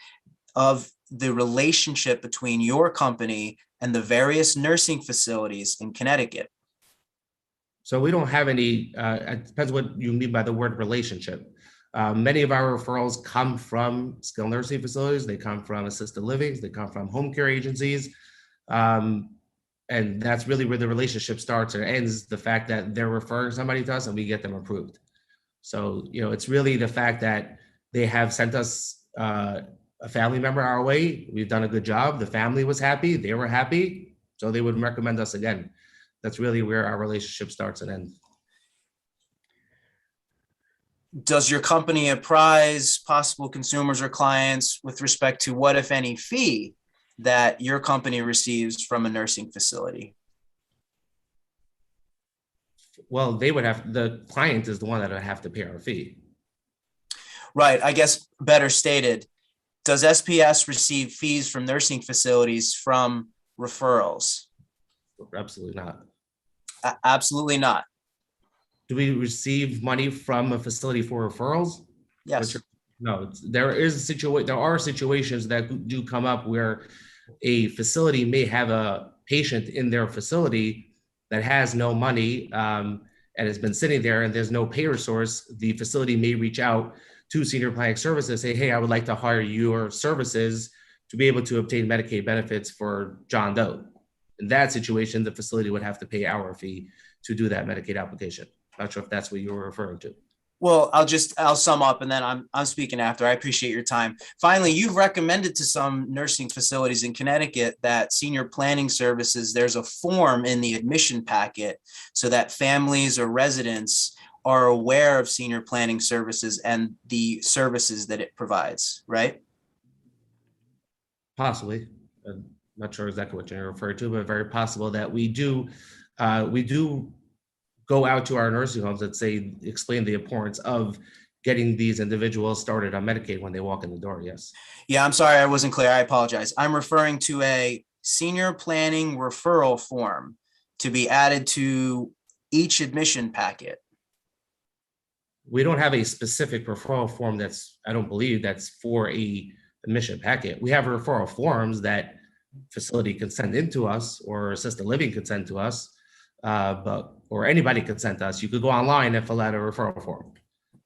of the relationship between your company and the various nursing facilities in Connecticut? So we don't have any, it depends what you mean by the word relationship. Many of our referrals come from skilled nursing facilities. They come from assisted livings. They come from home care agencies. And that's really where the relationship starts or ends, the fact that they're referring somebody to us and we get them approved. So, it's really the fact that they have sent us a family member our way. We've done a good job. The family was happy. They were happy. So they would recommend us again. That's really where our relationship starts and ends. Does your company apprise possible consumers or clients with respect to what, if any, fee that your company receives from a nursing facility? Well, the client is the one that would have to pay our fee. Right. I guess better stated, does SPS receive fees from nursing facilities from referrals? Absolutely not. Absolutely not. Do we receive money from a facility for referrals? Yes. No, there are situations that do come up where a facility may have a patient in their facility that has no money and has been sitting there and there's no payer source. The facility may reach out to Senior Planning Services, say, hey, I would like to hire your services to be able to obtain Medicaid benefits for John Doe. In that situation, the facility would have to pay our fee to do that Medicaid application. Not sure if that's what you were referring to. Well, I'll sum up and then I'm speaking after. I appreciate your time. Finally, you've recommended to some nursing facilities in Connecticut that Senior Planning Services, there's a form in the admission packet so that families or residents are aware of Senior Planning Services and the services that it provides, right? Possibly. I'm not sure exactly what you're referring to, but very possible that we do go out to our nursing homes and explain the importance of getting these individuals started on Medicaid when they walk in the door. Yes. Yeah, I'm sorry, I wasn't clear. I apologize. I'm referring to a senior planning referral form to be added to each admission packet. We don't have a specific referral form I don't believe that's for a admission packet. We have referral forms that facility can send into us or assisted living can send to us. Or anybody can send to us. You could go online and fill out a referral form.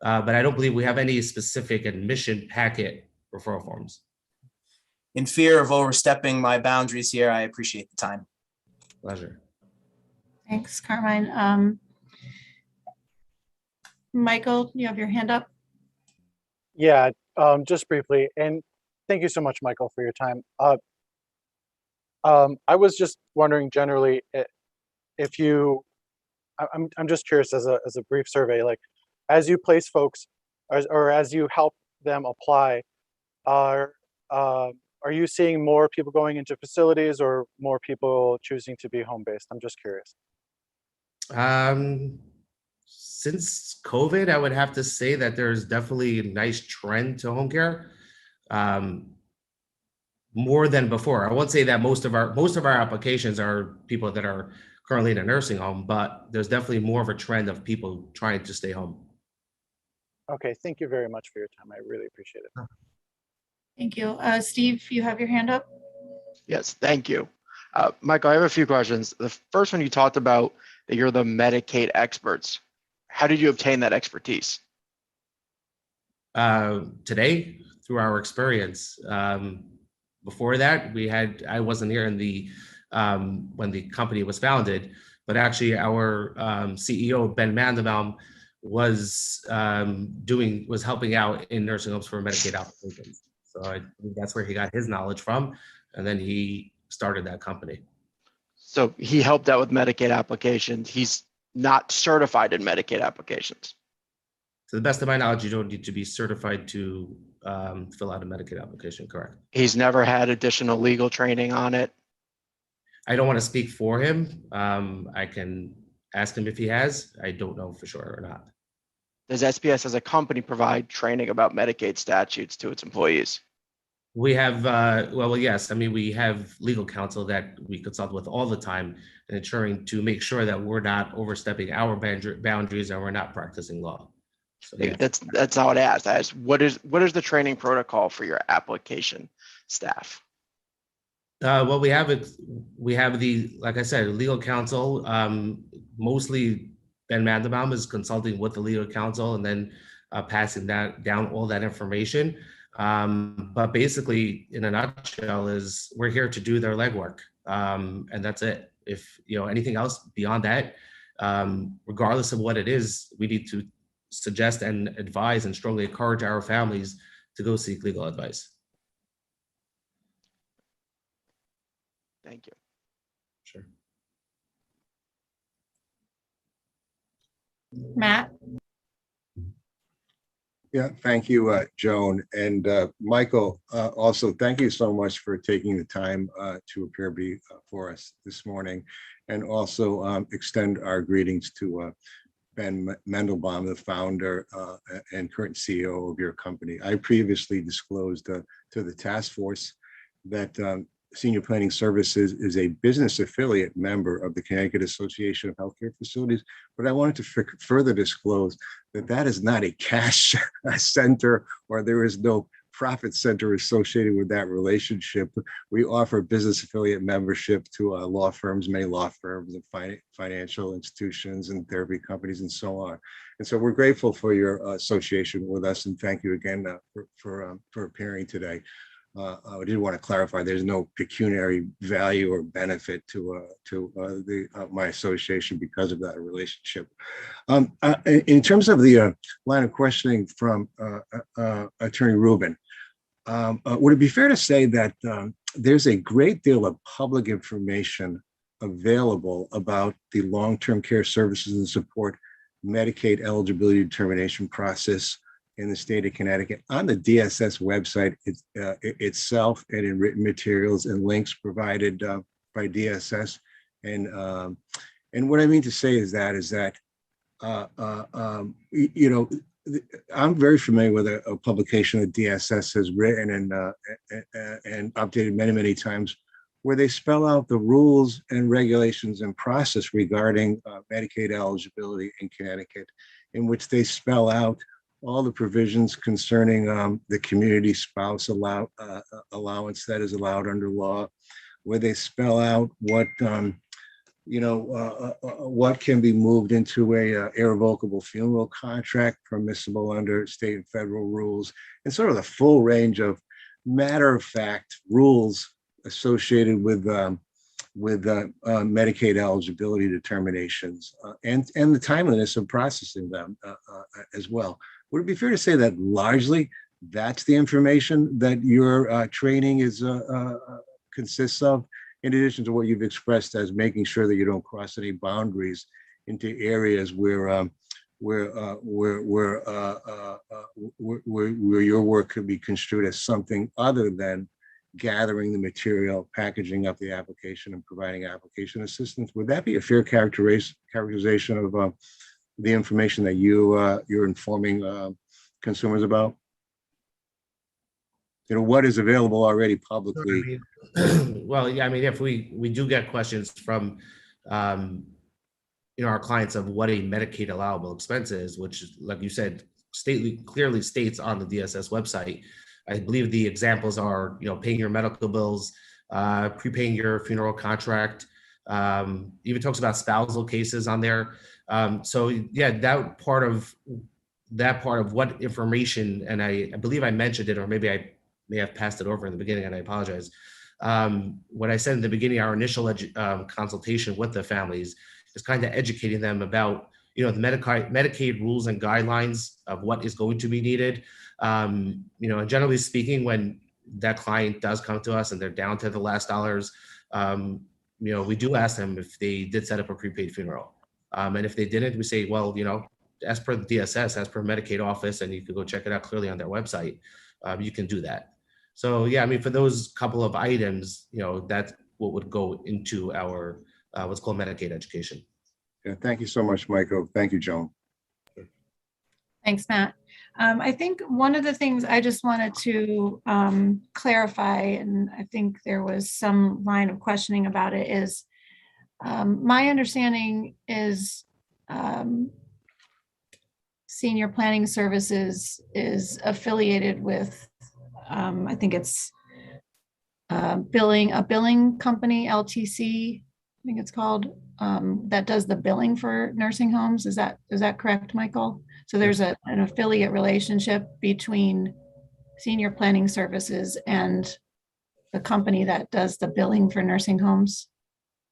But I don't believe we have any specific admission packet referral forms. In fear of overstepping my boundaries here, I appreciate the time. Pleasure. Thanks, Carmine. Michael, you have your hand up? Yeah, just briefly, and thank you so much, Michael, for your time. I was just wondering generally if you, I'm just curious as a brief survey, like as you place folks or as you help them apply, are you seeing more people going into facilities or more people choosing to be home-based? I'm just curious. Since COVID, I would have to say that there's definitely a nice trend to home care. More than before. I won't say that most of our applications are people that are currently in a nursing home, but there's definitely more of a trend of people trying to stay home. Okay, thank you very much for your time. I really appreciate it. Thank you. Steve, you have your hand up? Yes, thank you. Michael, I have a few questions. The first one, you talked about that you're the Medicaid experts. How did you obtain that expertise? Today, through our experience. Before that, I wasn't here in the when the company was founded, but actually our CEO, Ben Mandelbaum, was helping out in nursing homes for Medicaid applications. So I think that's where he got his knowledge from. And then he started that company. So he helped out with Medicaid applications. He's not certified in Medicaid applications. To the best of my knowledge, you don't need to be certified to fill out a Medicaid application, correct? He's never had additional legal training on it. I don't want to speak for him. I can ask him if he has. I don't know for sure or not. Does SPS as a company provide training about Medicaid statutes to its employees? We have, well, yes. I mean, we have legal counsel that we consult with all the time, and ensuring to make sure that we're not overstepping our boundaries and we're not practicing law. So, yeah. That's not what I asked. I asked, what is the training protocol for your application staff? Well, we have the, like I said, legal counsel. Mostly Ben Mandelbaum is consulting with the legal counsel and then passing down all that information. But basically, in a nutshell, is we're here to do their legwork, and that's it. If anything else beyond that, regardless of what it is, we need to suggest and advise and strongly encourage our families to go seek legal advice. Thank you. Sure. Matt? Yeah, thank you, Joan. And Michael, also, thank you so much for taking the time to appear before us this morning. And also extend our greetings to Ben Mandelbaum, the founder and current CEO of your company. I previously disclosed to the task force that Senior Planning Services is a business affiliate member of the Connecticut Association of Healthcare Facilities, but I wanted to further disclose that that is not a cash center, or there is no profit center associated with that relationship. We offer business affiliate membership to law firms, many law firms and financial institutions and therapy companies and so on. And so we're grateful for your association with us, and thank you again for appearing today. I did want to clarify, there's no pecuniary value or benefit to my association because of that relationship. In terms of the line of questioning from Attorney Rubin, would it be fair to say that there's a great deal of public information available about the long-term care services and support Medicaid eligibility determination process in the state of Connecticut on the DSS website itself, and in written materials and links provided by DSS? And what I mean to say is that I'm very familiar with a publication that DSS has written and updated many times, where they spell out the rules and regulations and process regarding Medicaid eligibility in Connecticut, in which they spell out all the provisions concerning the community spouse allowance that is allowed under law, where they spell out what what can be moved into a irrevocable funeral contract permissible under state and federal rules, and sort of the full range of matter-of-fact rules associated with Medicaid eligibility determinations and the timeliness of processing them as well. Would it be fair to say that largely that's the information that your training is consists of, in addition to what you've expressed as making sure that you don't cross any boundaries into areas where your work could be construed as something other than gathering the material, packaging up the application, and providing application assistance? Would that be a fair characterization of the information that you're informing consumers about? What is available already publicly? Well, yeah, I mean, if we do get questions from our clients of what a Medicaid allowable expense is, which, like you said, clearly states on the DSS website. I believe the examples are, paying your medical bills, prepaying your funeral contract, even talks about spousal cases on there. So yeah, that part of what information, and I believe I mentioned it, or maybe I may have passed it over in the beginning, and I apologize. What I said in the beginning, our initial consultation with the families is kind of educating them about, the Medicaid rules and guidelines of what is going to be needed. And generally speaking, when that client does come to us and they're down to the last dollars, we do ask them if they did set up a prepaid funeral. And if they didn't, we say, well, as per the DSS, as per Medicaid office, and you can go check it out clearly on their website, you can do that. So yeah, for those couple of items, that's what would go into our what's called Medicaid education. Yeah, thank you so much, Michael. Thank you, Joan. Thanks, Matt. I think one of the things I just wanted to clarify, and I think there was some line of questioning about it, is my understanding is Senior Planning Services is affiliated with, I think it's a billing company, LTC, I think it's called, that does the billing for nursing homes. Is that correct, Michael? So there's an affiliate relationship between Senior Planning Services and the company that does the billing for nursing homes.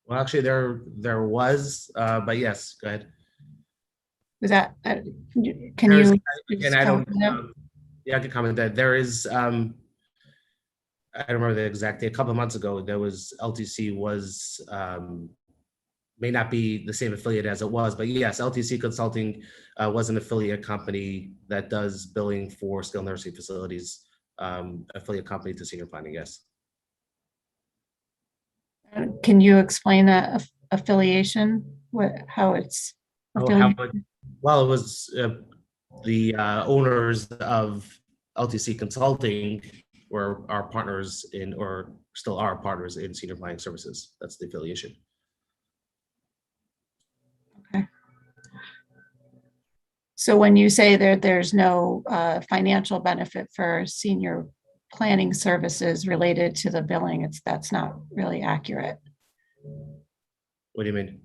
Well, actually, there was, but yes, go ahead. Was that? Can There's, you? Again, I don't. Yeah, I can comment that there is. I don't remember the exact date. A couple of months ago, there was LTC was. May not be the same affiliate as it was, but yes, LTC Consulting was an affiliate company that does billing for skilled nursing facilities, affiliate company to Senior Planning, yes. Can you explain that affiliation, how it's affiliated? Well, it was the owners of LTC Consulting were our partners in, or still are partners in Senior Planning Services. That's the affiliation. Okay. So when you say there's no financial benefit for Senior Planning Services related to the billing, that's not really accurate. What do you mean?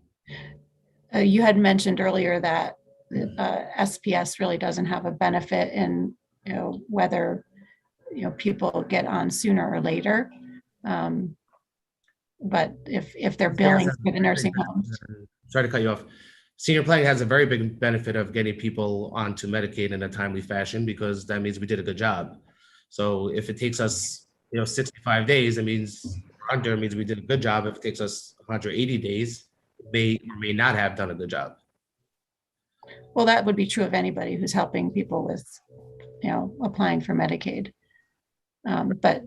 You had mentioned earlier that SPS really doesn't have a benefit in whether people get on sooner or later. But if they're billing for the nursing homes. Sorry to cut you off. Senior Planning has a very big benefit of getting people onto Medicaid in a timely fashion, because that means we did a good job. So if it takes us 65 days, it means we did a good job. If it takes us 180 days, may or may not have done a good job. Well, that would be true of anybody who's helping people with, applying for Medicaid. But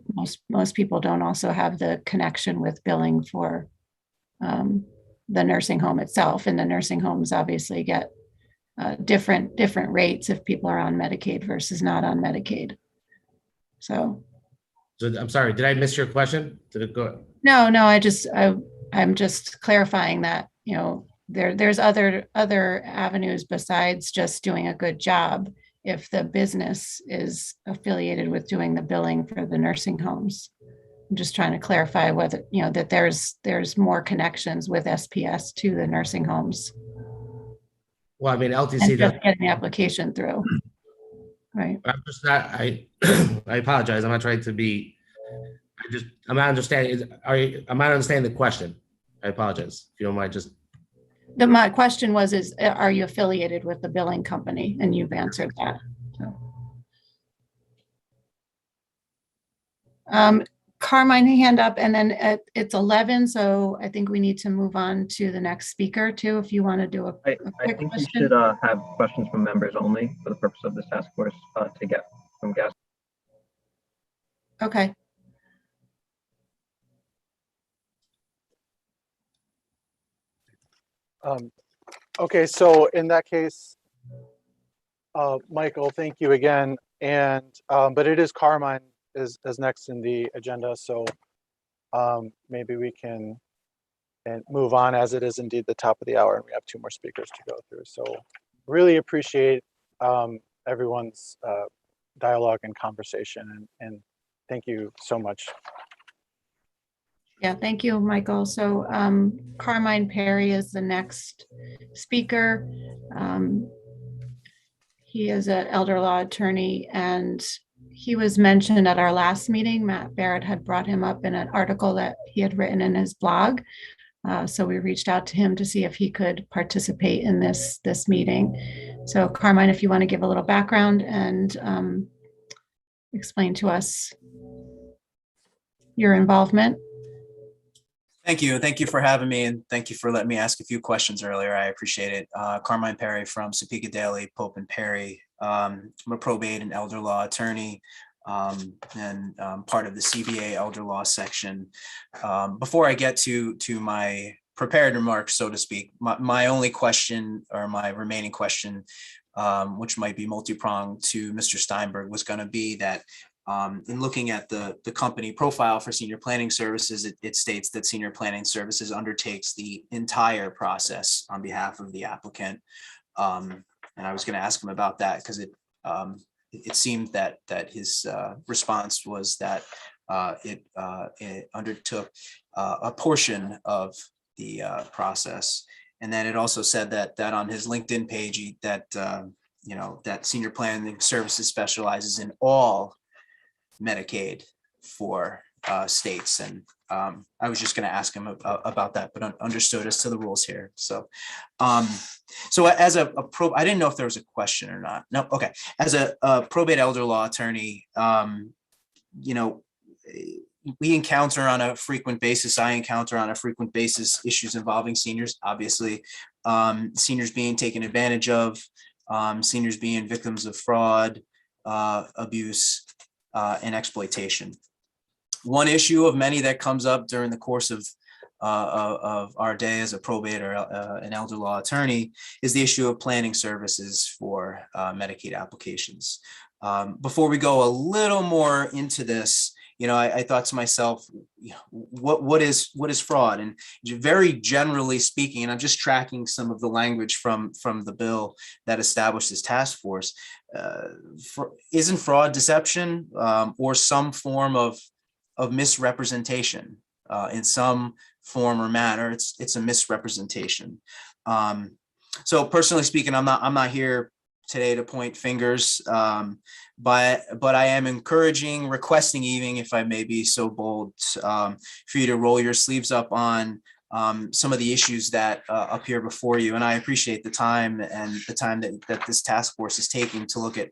most people don't also have the connection with billing for the nursing home itself. And the nursing homes obviously get different rates if people are on Medicaid versus not on Medicaid. So I'm sorry, did I miss your question? Did it go? No, I'm just clarifying that, there's other avenues besides just doing a good job if the business is affiliated with doing the billing for the nursing homes. I'm just trying to clarify whether, that there's more connections with SPS to the nursing homes. Well, LTC does get an application through. Right. I'm just not, I apologize. I'm not trying to be, I'm not understanding. I'm not understanding the question. I apologize. If you don't mind, just. My question was, are you affiliated with the billing company? And you've answered that. So. Carmine, hand up, and then it's 11. So I think we need to move on to the next speaker too, if you want to do a quick I think question. we should have questions from members only for the purpose of this task force to get from guests. Okay. Okay, so in that case, Michael, thank you again. And but it is Carmine is next in the agenda, so maybe we can move on, as it is indeed the top of the hour and we have 2 more speakers to go through. So really appreciate everyone's dialogue and conversation, and thank you so much. Yeah, thank you, Michael. So Carmine Perry is the next speaker. He is an elder law attorney, and he was mentioned at our last meeting. Matt Barrett had brought him up in an article that he had written in his blog. So we reached out to him to see if he could participate in this meeting. So Carmine, if you want to give a little background and explain to us your involvement. Thank you. Thank you for having me, and thank you for letting me ask a few questions earlier. I appreciate it. Carmine Perry from Topeka Daily, Pope and Perry. I'm a probate and elder law attorney, and part of the CBA elder law section. Before I get to my prepared remarks, so to speak, my only question, or my remaining question, which might be multi-pronged to Mr. Steinberg, was going to be that in looking at the company profile for Senior Planning Services, it states that Senior Planning Services undertakes the entire process on behalf of the applicant. And I was going to ask him about that because it seemed that his response was that it undertook a portion of the process. And then it also said that on his LinkedIn page, that Senior Planning Services specializes in all Medicaid for states. And I was just going to ask him about that, but understood as to the rules here. So as a I didn't know if there was a question or not. No. Okay. As a probate elder law attorney, we encounter on a frequent basis, I encounter on a frequent basis issues involving seniors, obviously, seniors being taken advantage of, seniors being victims of fraud, abuse, and exploitation. One issue of many that comes up during the course of our day as a probate or an elder law attorney is the issue of planning services for Medicaid applications. Before we go a little more into this, I thought to myself, what is fraud? And very generally speaking, and I'm just tracking some of the language from the bill that established this task force, isn't fraud deception or some form of misrepresentation in some form or manner? It's a misrepresentation. So personally speaking, I'm not here today to point fingers, but I am encouraging, requesting, even if I may be so bold, for you to roll your sleeves up on some of the issues that appear before you. And I appreciate the time and the time that this task force is taking to look at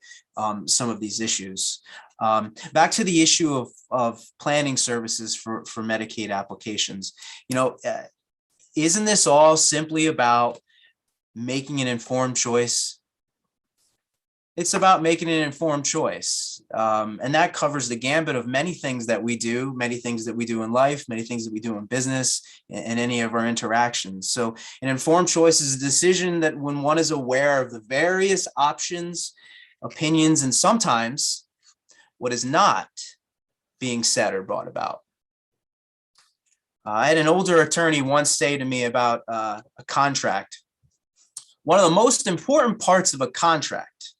some of these issues. Back to the issue of planning services for Medicaid applications. Isn't this all simply about making an informed choice? It's about making an informed choice. And that covers the gambit of many things that we do, many things that we do in life, many things that we do in business, and any of our interactions. So an informed choice is a decision that when one is aware of the various options, opinions, and sometimes what is not being said or brought about. I had an older attorney once say to me about a contract. One of the most important parts of a contract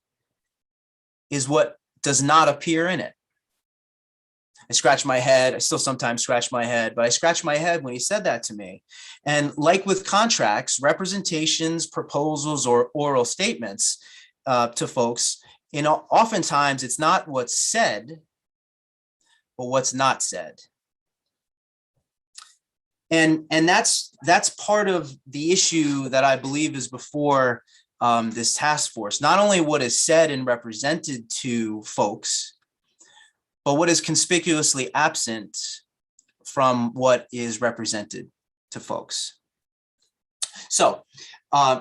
is what does not appear in it. I scratch my head. I still sometimes scratch my head, but I scratched my head when he said that to me. And like with contracts, representations, proposals, or oral statements to folks, oftentimes it's not what's said, but what's not said. And that's part of the issue that I believe is before this task force. Not only what is said and represented to folks, but what is conspicuously absent from what is represented to folks. So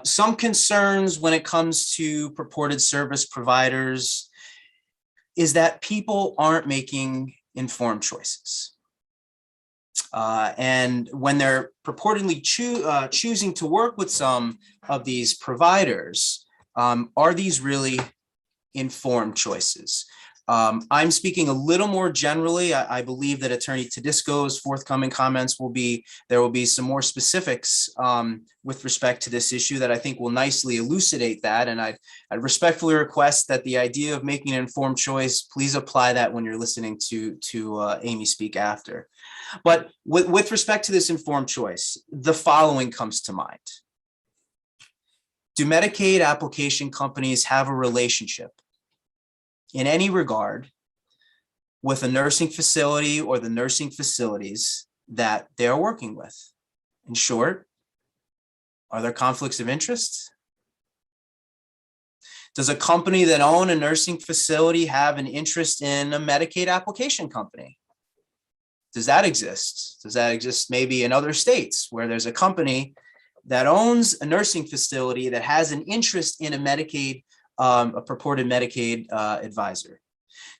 some concerns when it comes to purported service providers is that people aren't making informed choices. And when they're purportedly choosing to work with some of these providers, are these really informed choices? I'm speaking a little more generally. I believe that Attorney Tedisco's forthcoming comments there will be some more specifics with respect to this issue that I think will nicely elucidate that. And I respectfully request that the idea of making an informed choice, please apply that when you're listening to Amy speak after. But with respect to this informed choice, the following comes to mind. Do Medicaid application companies have a relationship in any regard with a nursing facility or the nursing facilities that they're working with? In short, are there conflicts of interest? Does a company that owns a nursing facility have an interest in a Medicaid application company? Does that exist? Does that exist maybe in other states where there's a company that owns a nursing facility that has an interest in a Medicaid, a purported Medicaid advisor?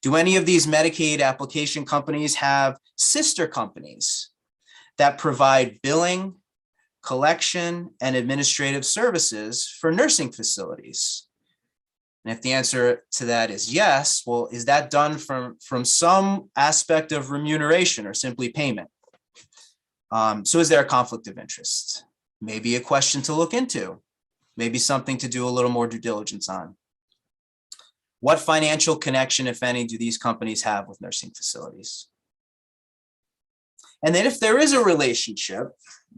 Do any of these Medicaid application companies have sister companies that provide billing, collection, and administrative services for nursing facilities? And if the answer to that is yes, well, is that done from some aspect of remuneration or simply payment? So is there a conflict of interest? Maybe a question to look into, maybe something to do a little more due diligence on. What financial connection, if any, do these companies have with nursing facilities? And then if there is a relationship,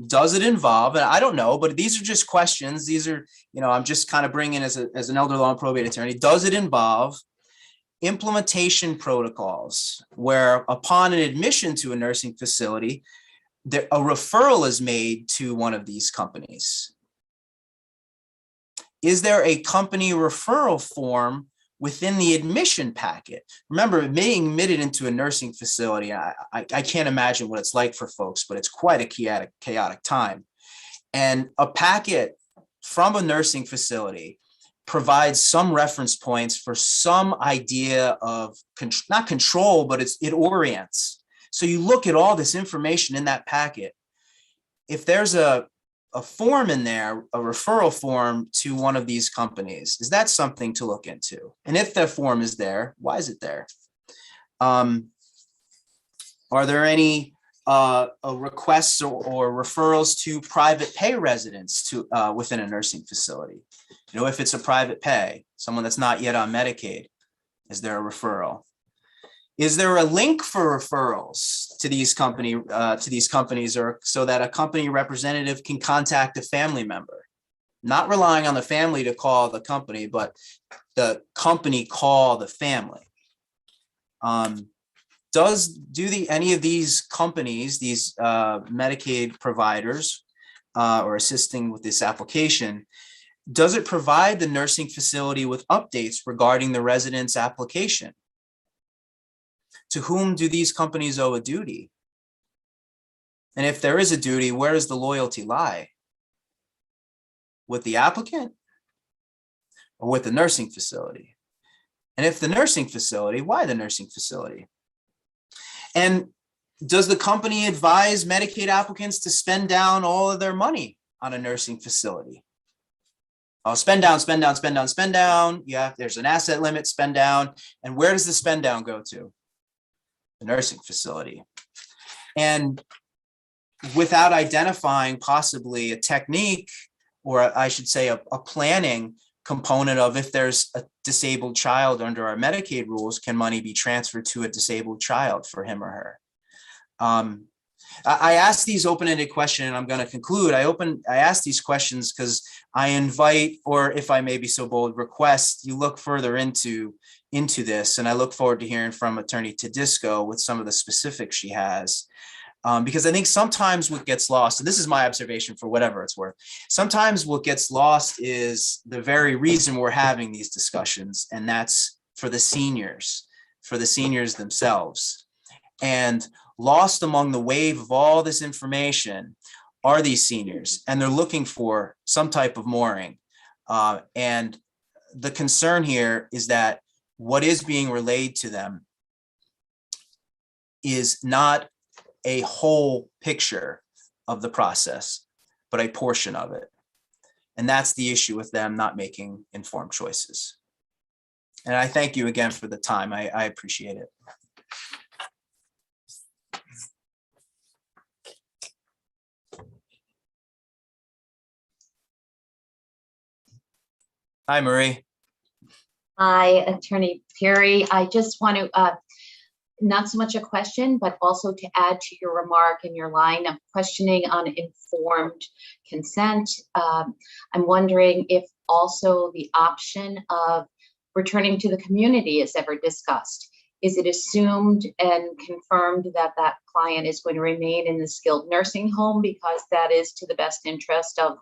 does it involve, and I don't know, but these are just questions. These are, I'm just kind of bringing as an elder law and probate attorney, does it involve implementation protocols where upon an admission to a nursing facility, a referral is made to one of these companies? Is there a company referral form within the admission packet? Remember, being admitted into a nursing facility, I can't imagine what it's like for folks, but it's quite a chaotic time. And a packet from a nursing facility provides some reference points for some idea of, not control, but it orients. So you look at all this information in that packet. If there's a form in there, a referral form to one of these companies, is that something to look into? And if that form is there, why is it there? Are there any requests or referrals to private pay residents to within a nursing facility? If it's a private pay, someone that's not yet on Medicaid, is there a referral? Is there a link for referrals to these companies, or so that a company representative can contact a family member, not relying on the family to call the company, but the company call the family? Do any of these companies, these Medicaid providers or assisting with this application, does it provide the nursing facility with updates regarding the resident's application? To whom do these companies owe a duty? And if there is a duty, where does the loyalty lie? With the applicant or with the nursing facility? And if the nursing facility, why the nursing facility? And does the company advise Medicaid applicants to spend down all of their money on a nursing facility? Oh, spend down, spend down, spend down, spend down. Yeah, there's an asset limit, spend down. And where does the spend down go to? The nursing facility. And without identifying possibly a technique, or I should say a planning component of, if there's a disabled child under our Medicaid rules, can money be transferred to a disabled child for him or her? I asked these open-ended questions, and I'm going to conclude. I ask these questions because I invite, or if I may be so bold, request you look further into this. And I look forward to hearing from Attorney Tedisco with some of the specifics she has. Because I think sometimes what gets lost, and this is my observation for whatever it's worth, sometimes what gets lost is the very reason we're having these discussions, and that's for the seniors themselves. And lost among the wave of all this information are these seniors, and they're looking for some type of mooring. And the concern here is that what is being relayed to them is not a whole picture of the process, but a portion of it. And that's the issue with them not making informed choices. And I thank you again for the time. I appreciate it. Hi, Marie. Hi, Attorney Perry. I just want to, not so much a question, but also to add to your remark and your line of questioning on informed consent. I'm wondering if also the option of returning to the community is ever discussed. Is it assumed and confirmed that that client is going to remain in the skilled nursing home because that is to the best interest of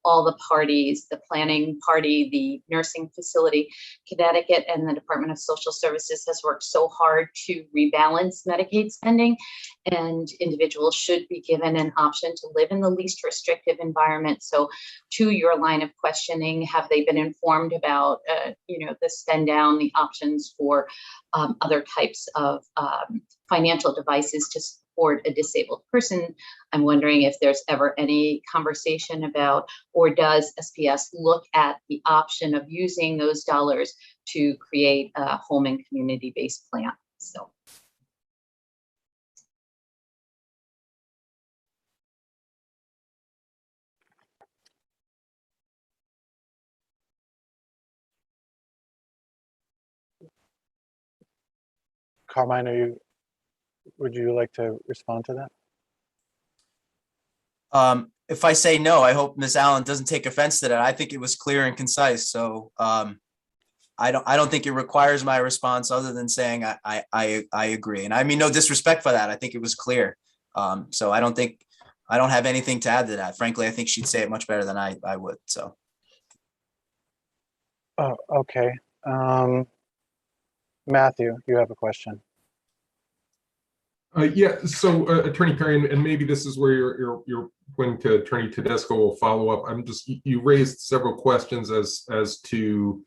all the parties, the planning party, the nursing facility? Connecticut and the Department of Social Services has worked so hard to rebalance Medicaid spending, and individuals should be given an option to live in the least restrictive environment. So to your line of questioning, have they been informed about, the spend down, the options for other types of financial devices to support a disabled person? I'm wondering if there's ever any conversation about, or does SPS look at the option of using those dollars to create a home and community-based plan? So. Carmine, would you like to respond to that? If I say no, I hope Ms. Allen doesn't take offense to that. I think it was clear and concise. So I don't think it requires my response other than saying I agree. And I mean, no disrespect for that. I think it was clear. So I don't have anything to add to that. Frankly, I think she'd say it much better than I would. So. Oh, okay. Matthew, you have a question. Yeah, so Attorney Perry, and maybe this is where you're going to Attorney Tedesco will follow up. You raised several questions as to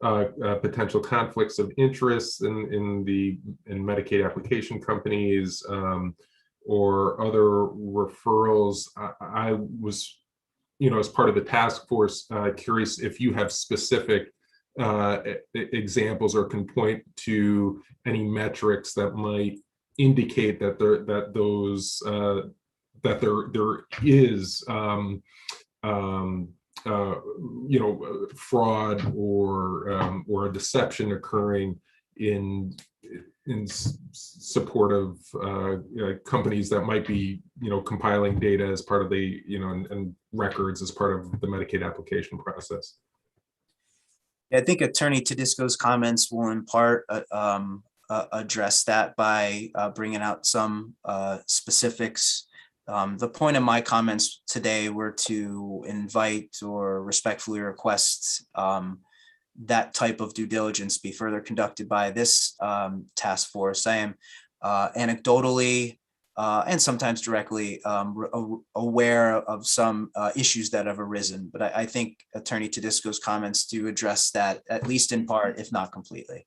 potential conflicts of interest in Medicaid application companies or other referrals. I was, as part of the task force, curious if you have specific examples or can point to any metrics that might indicate that there is fraud or a deception occurring in support of companies that might be compiling data as part of the and records as part of the Medicaid application process. I think Attorney Tedesco's comments will in part address that by bringing out some specifics. The point of my comments today were to invite or respectfully request that type of due diligence be further conducted by this task force. I am anecdotally and sometimes directly aware of some issues that have arisen, but I think Attorney Tedesco's comments do address that, at least in part, if not completely.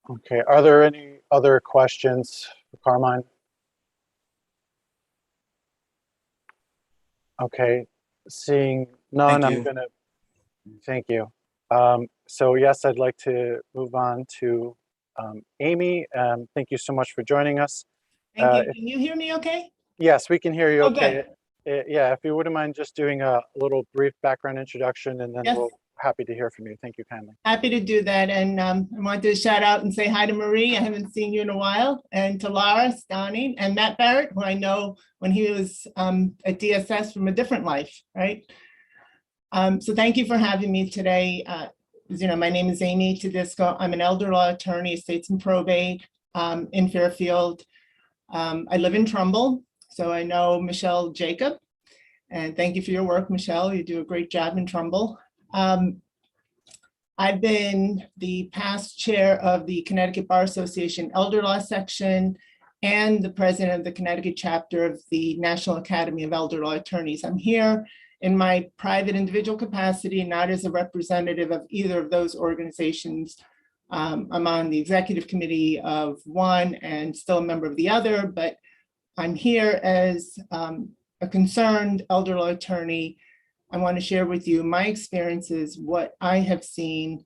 Okay, are there any other questions for Carmine? Okay, seeing none, I'm gonna, thank you. So yes, I'd like to move on to Amy. Thank you so much for joining us. Thank you. Can you hear me okay? Yes, we can hear you okay. Okay. Yeah, if you wouldn't mind just doing a little brief background introduction, and then Yes. we'll happy to hear from you. Thank you kindly. Happy to do that. And I want to shout out and say hi to Marie. I haven't seen you in a while. And to Lara, Stani, and Matt Barrett, who I know when he was at DSS from a different life, right? So thank you for having me today. My name is Amy Tedesco. I'm an elder law attorney, estates and probate in Fairfield. I live in Trumbull, so I know Michelle Jacob. And thank you for your work, Michelle. You do a great job in Trumbull. I've been the past chair of the Connecticut Bar Association Elder Law Section and the president of the Connecticut chapter of the National Academy of Elder Law Attorneys. I'm here in my private individual capacity, not as a representative of either of those organizations. I'm on the executive committee of one and still a member of the other, but I'm here as a concerned elder law attorney. I want to share with you my experiences, what I have seen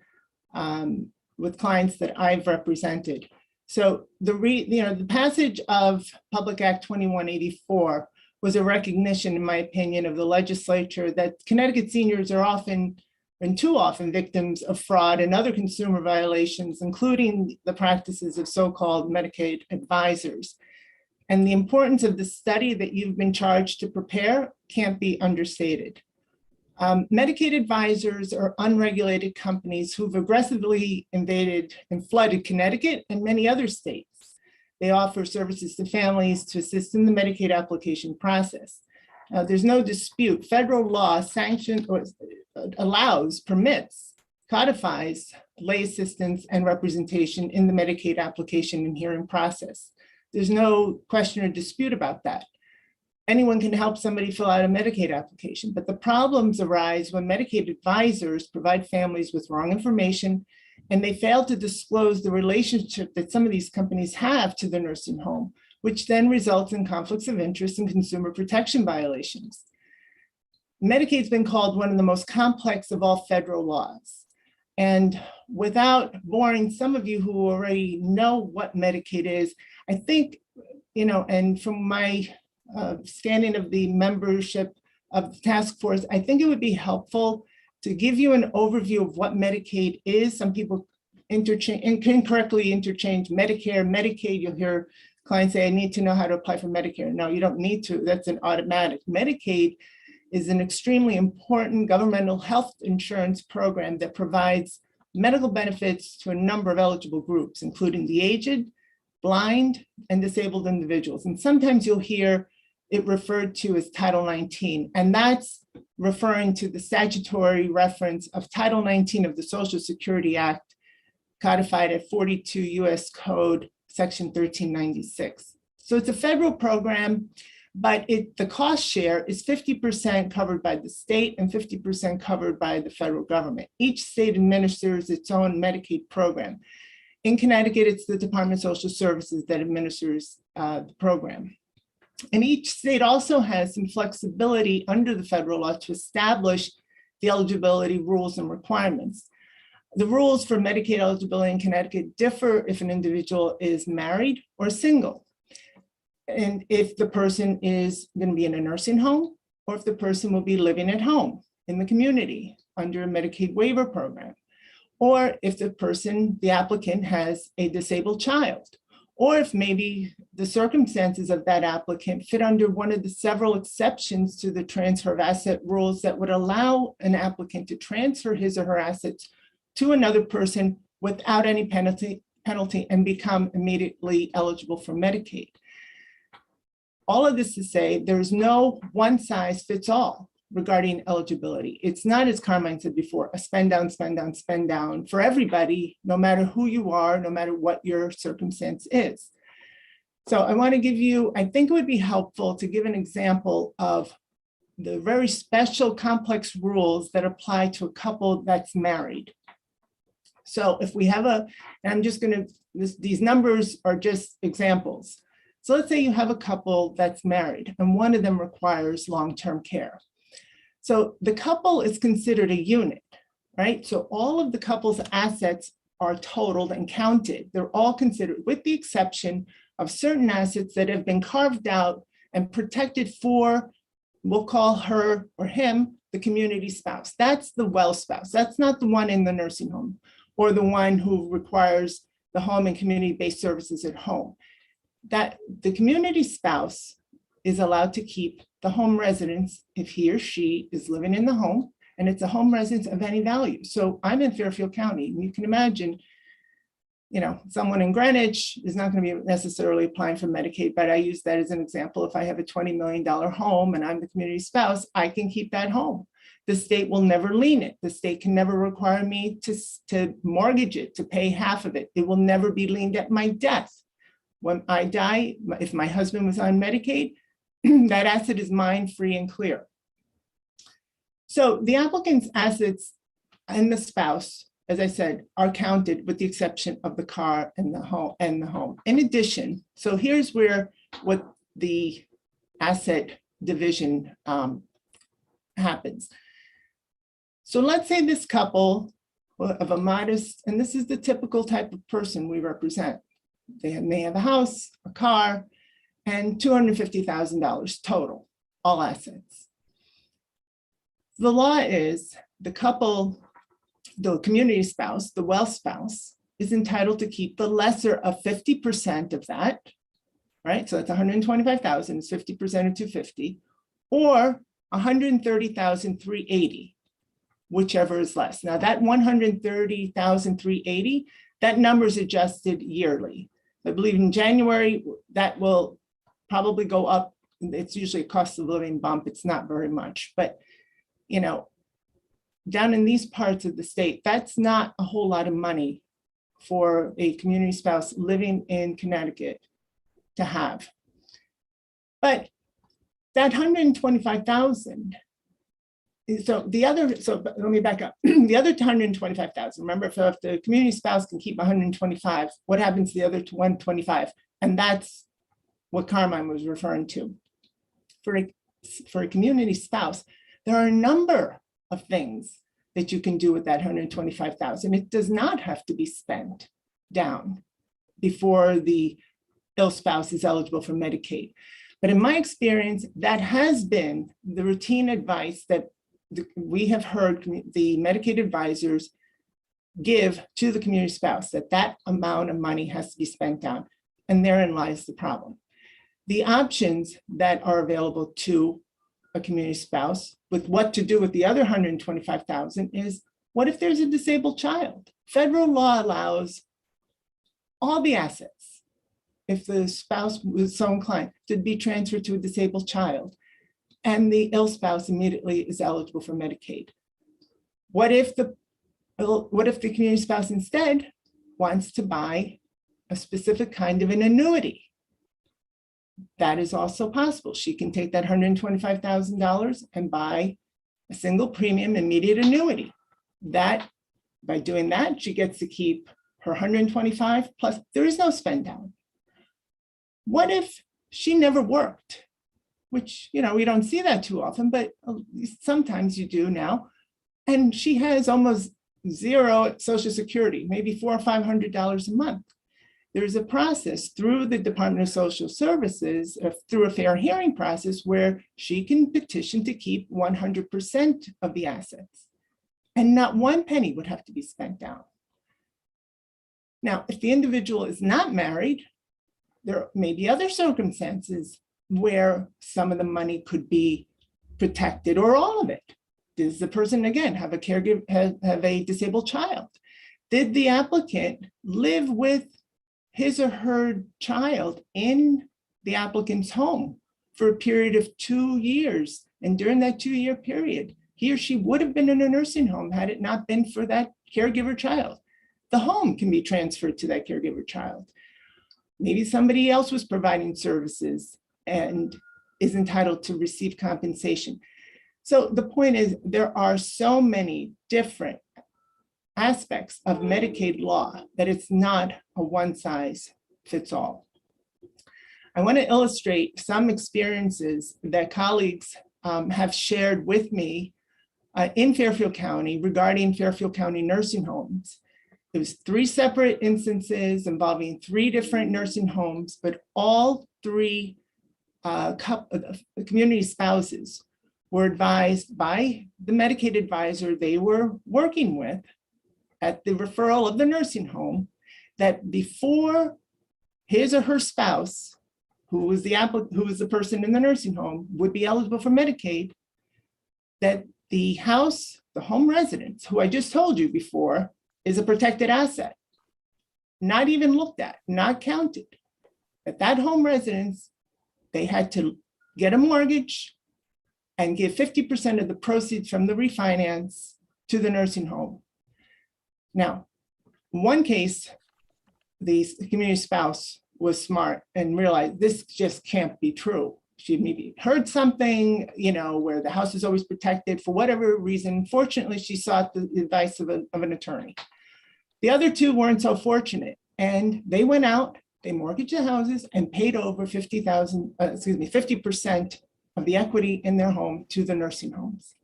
with clients that I've represented. So the passage of Public Act 2184 was a recognition, in my opinion, of the legislature that Connecticut seniors are often, and too often, victims of fraud and other consumer violations, including the practices of so-called Medicaid advisors. And the importance of the study that you've been charged to prepare can't be understated. Medicaid advisors are unregulated companies who've aggressively invaded and flooded Connecticut and many other states. They offer services to families to assist in the Medicaid application process. There's no dispute. Federal law sanctions or allows, permits, codifies lay assistance and representation in the Medicaid application and hearing process. There's no question or dispute about that. Anyone can help somebody fill out a Medicaid application, but the problems arise when Medicaid advisors provide families with wrong information and they fail to disclose the relationship that some of these companies have to the nursing home, which then results in conflicts of interest and consumer protection violations. Medicaid's been called one of the most complex of all federal laws. And without boring some of you who already know what Medicaid is, I think, and from my standing of the membership of the task force, I think it would be helpful to give you an overview of what Medicaid is. Some people incorrectly interchange Medicare, Medicaid. You'll hear clients say, I need to know how to apply for Medicare. No, you don't need to. That's an automatic. Medicaid is an extremely important governmental health insurance program that provides medical benefits to a number of eligible groups, including the aged, blind, and disabled individuals. And sometimes you'll hear it referred to as Title 19, and that's referring to the statutory reference of Title 19 of the Social Security Act, codified at 42 US Code, Section 1396. So it's a federal program, but the cost share is 50% covered by the state and 50% covered by the federal government. Each state administers its own Medicaid program. In Connecticut, it's the Department of Social Services that administers the program. And each state also has some flexibility under the federal law to establish the eligibility rules and requirements. The rules for Medicaid eligibility in Connecticut differ if an individual is married or single, and if the person is going to be in a nursing home, or if the person will be living at home in the community under a Medicaid waiver program, or if the applicant has a disabled child, or if maybe the circumstances of that applicant fit under one of the several exceptions to the transfer of asset rules that would allow an applicant to transfer his or her assets to another person without any penalty and become immediately eligible for Medicaid. All of this to say, there's no one size fits all regarding eligibility. It's not, as Carmine said before, a spend down, spend down, spend down for everybody, no matter who you are, no matter what your circumstance is. So I want to give you, I think it would be helpful to give an example of the very special complex rules that apply to a couple that's married. So if we have and I'm just going to, these numbers are just examples. So let's say you have a couple that's married and one of them requires long-term care. So the couple is considered a unit, right? So all of the couple's assets are totaled and counted. They're all considered, with the exception of certain assets that have been carved out and protected for, we'll call her or him, the community spouse. That's the well spouse. That's not the one in the nursing home or the one who requires the home and community-based services at home. That the community spouse is allowed to keep the home residence if he or she is living in the home and it's a home residence of any value. So I'm in Fairfield County, and you can imagine, someone in Greenwich is not going to be necessarily applying for Medicaid, but I use that as an example. If I have a $20 million home and I'm the community spouse, I can keep that home. The state will never lien it. The state can never require me to mortgage it, to pay half of it. It will never be liened at my death. When I die, if my husband was on Medicaid, that asset is mine, free and clear. So the applicant's assets and the spouse, as I said, are counted with the exception of the car and the home. In addition, so here's what the asset division happens. So let's say this couple of a modest, and this is the typical type of person we represent. They may have a house, a car, and $250,000 total, all assets. The law is the couple, the community spouse, the well spouse, is entitled to keep the lesser of 50% of that, right? So that's $125,000, it's 50% of $250, or 130,380, whichever is less. Now that 130,380, that number is adjusted yearly. I believe in January, that will probably go up. It's usually a cost of living bump. It's not very much, but you know, down in these parts of the state, that's not a whole lot of money for a community spouse living in Connecticut to have. But that 125,000, so let me back up. The other 125,000, remember, if the community spouse can keep 125, what happens to the other 125? And that's what Carmine was referring to. For a community spouse, there are a number of things that you can do with that 125,000. It does not have to be spent down before the ill spouse is eligible for Medicaid. But in my experience, that has been the routine advice that we have heard the Medicaid advisors give to the community spouse, that amount of money has to be spent down. And therein lies the problem. The options that are available to a community spouse with what to do with the other 125,000 is, what if there's a disabled child? Federal law allows all the assets, if the spouse was so inclined, to be transferred to a disabled child, and the ill spouse immediately is eligible for Medicaid. What if the community spouse instead wants to buy a specific kind of an annuity? That is also possible. She can take that $125,000 and buy a single premium immediate annuity. That, by doing that, she gets to keep her 125 plus, there is no spend down. What if she never worked? Which, you know, we don't see that too often, but sometimes you do now. And she has almost zero Social Security, maybe $400 or $500 a month. There's a process through the Department of Social Services, through a fair hearing process, where she can petition to keep 100% of the assets. And not one penny would have to be spent down. Now, if the individual is not married, there may be other circumstances where some of the money could be protected, or all of it. Does the person, again, have a caregiver, have a disabled child? Did the applicant live with his or her child in the applicant's home for a period of 2 years? And during that 2-year period, he or she would have been in a nursing home had it not been for that caregiver child. The home can be transferred to that caregiver child. Maybe somebody else was providing services and is entitled to receive compensation. So the point is, there are so many different aspects of Medicaid law that it's not a one-size-fits-all. I want to illustrate some experiences that colleagues have shared with me in Fairfield County regarding Fairfield County nursing homes. It was 3 separate instances involving 3 different nursing homes, but all 3 community spouses were advised by the Medicaid advisor they were working with at the referral of the nursing home that before his or her spouse, who was the person in the nursing home, would be eligible for Medicaid, that the home residence, who I just told you before, is a protected asset, not even looked at, not counted. At that home residence, they had to get a mortgage and give 50% of the proceeds from the refinance to the nursing home. Now, in one case, the community spouse was smart and realized this just can't be true. She maybe heard something, you know, where the house is always protected for whatever reason. Fortunately, she sought the advice of an attorney. The other 2 weren't so fortunate, and they went out, they mortgaged the houses and paid over 50% of the equity in their home to the nursing homes.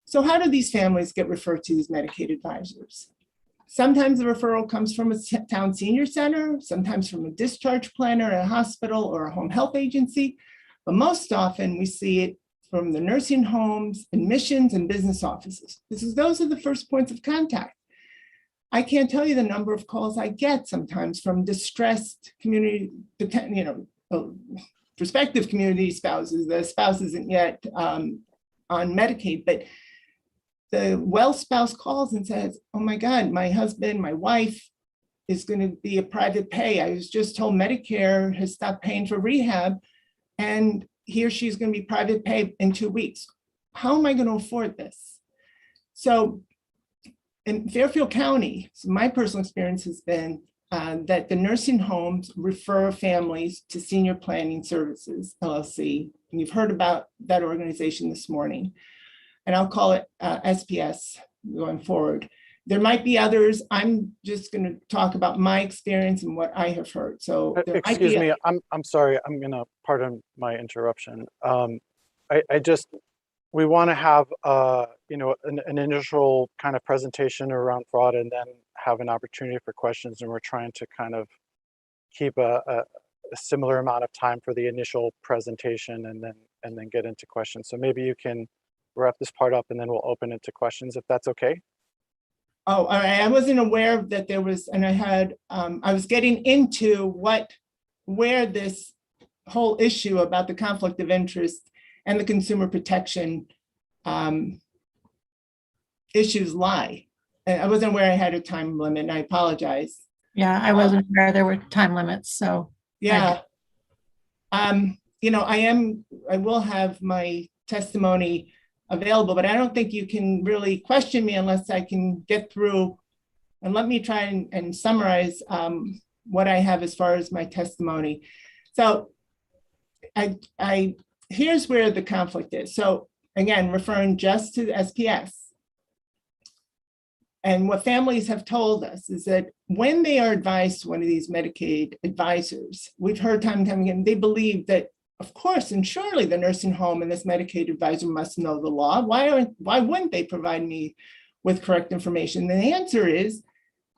So how do these families get referred to these Medicaid advisors? Sometimes the referral comes from a town senior center, sometimes from a discharge planner at a hospital or a home health agency, but most often we see it from the nursing homes, admissions, and business offices. Those are the first points of contact. I can't tell you the number of calls I get sometimes from distressed community, prospective community spouses. The spouse isn't yet on Medicaid, but the well spouse calls and says, oh my God, my husband, my wife is going to be a private pay. I was just told Medicare has stopped paying for rehab and he or she is going to be private pay in 2 weeks. How am I going to afford this? So in Fairfield County, so my personal experience has been that the nursing homes refer families to Senior Planning Services, LLC. And you've heard about that organization this morning. And I'll call it SPS going forward. There might be others. I'm just going to talk about my experience and what I have heard. So excuse me, I'm sorry. I'm going to pardon my interruption. We want to have an initial kind of presentation around fraud and then have an opportunity for questions. And we're trying to kind of keep a similar amount of time for the initial presentation and then get into questions. So maybe you can wrap this part up and then we'll open it to questions if that's okay. Oh, all right. I wasn't aware that there was, and I was getting into where this whole issue about the conflict of interest and the consumer protection issues lie. And I wasn't aware I had a time limit, and I apologize. Yeah, I wasn't aware there were time limits, so. Yeah. I will have my testimony available, but I don't think you can really question me unless I can get through. And let me try and summarize what I have as far as my testimony. So here's where the conflict is. So again, referring just to the SPS. And what families have told us is that when they are advised to one of these Medicaid advisors, we've heard time and time again, they believe that, of course, and surely the nursing home and this Medicaid advisor must know the law. Why wouldn't they provide me with correct information? And the answer is,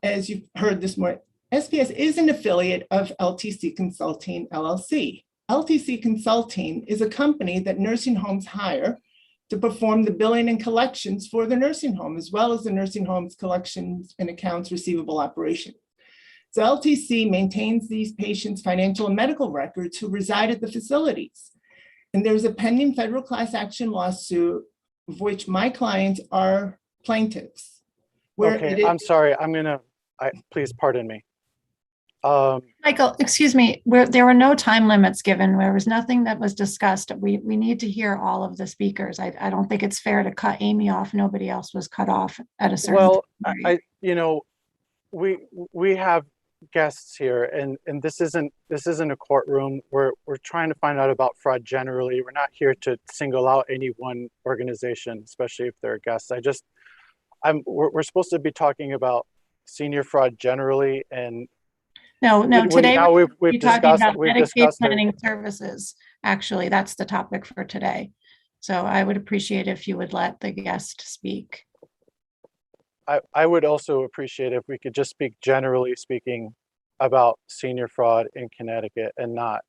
as you've heard this morning, SPS is an affiliate of LTC Consulting, LLC. LTC Consulting is a company that nursing homes hire to perform the billing and collections for the nursing home, as well as the nursing home's collections and accounts receivable operation. So LTC maintains these patients' financial and medical records who reside at the facilities. And there's a pending federal class action lawsuit of which my clients are plaintiffs. Okay, I'm sorry. Please pardon me. Michael, excuse me, there were no time limits given. There was nothing that was discussed. We need to hear all of the speakers. I don't think it's fair to cut Amy off. Nobody else was cut off at a certain time. We have guests here, and this isn't a courtroom. We're trying to find out about fraud generally. We're not here to single out any one organization, especially if they're guests. We're supposed to be talking about senior fraud generally, and no. Today we're talking about Medicaid planning services. Actually, that's the topic for today. So I would appreciate if you would let the guest speak. I would also appreciate if we could just speak generally speaking about senior fraud in Connecticut and not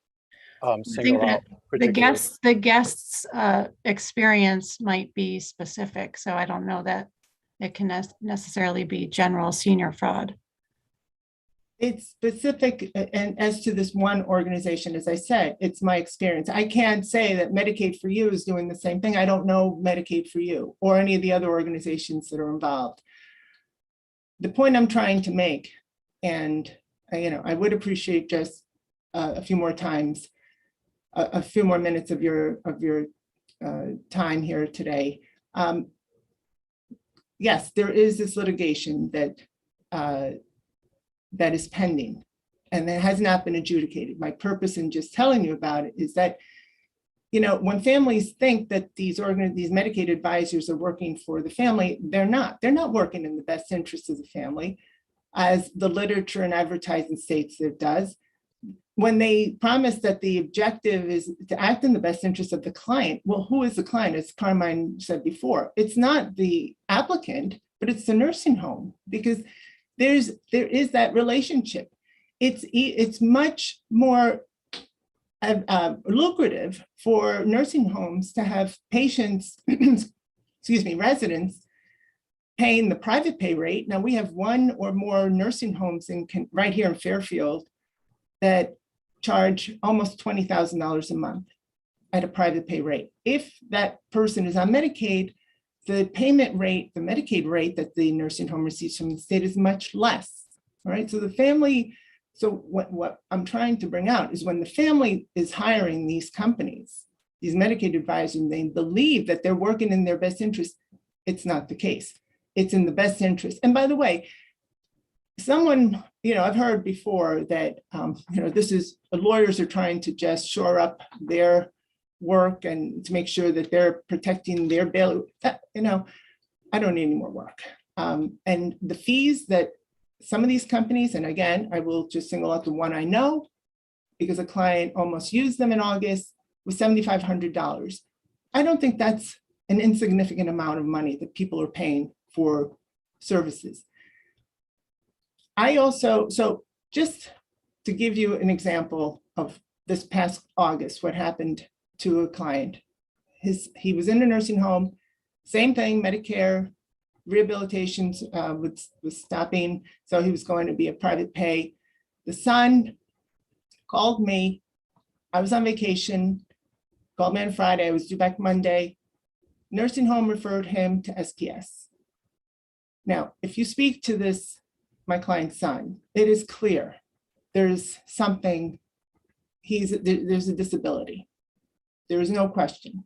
single out particularly. The guest's experience might be specific, so I don't know that it can necessarily be general senior fraud. It's specific, and as to this one organization, as I said, it's my experience. I can't say that Medicaid for You is doing the same thing. I don't know Medicaid for You or any of the other organizations that are involved. The point I'm trying to make, and I would appreciate just a few more times, a few more minutes of your time here today. Yes, there is this litigation that is pending, and that has not been adjudicated. My purpose in just telling you about it is that, when families think that these Medicaid advisors are working for the family, they're not. They're not working in the best interest of the family, as the literature and advertising states it does. When they promise that the objective is to act in the best interest of the client, well, who is the client? As Carmine said before, it's not the applicant, but it's the nursing home, because there is that relationship. It's much more lucrative for nursing homes to have patients, residents paying the private pay rate. Now we have one or more nursing homes right here in Fairfield that charge almost $20,000 a month at a private pay rate. If that person is on Medicaid, the payment rate, the Medicaid rate that the nursing home receives from the state is much less, all right? So the family, so what I'm trying to bring out is when the family is hiring these companies, these Medicaid advisors, and they believe that they're working in their best interest, it's not the case. It's in the best interest. And by the way, someone, I've heard before that, this is, the lawyers are trying to just shore up their work and to make sure that they're protecting their bail. I don't need any more work. And the fees that some of these companies, and again, I will just single out the one I know because a client almost used them in August, was $7,500. I don't think that's an insignificant amount of money that people are paying for services. I also, so just to give you an example of this past August, what happened to a client. He was in a nursing home, same thing, Medicare, rehabilitations was stopping, so he was going to be a private pay. The son called me. I was on vacation, called me on Friday. I was due back Monday. Nursing home referred him to SPS. Now, if you speak to this, my client's son, it is clear there's something, there's a disability. There is no question.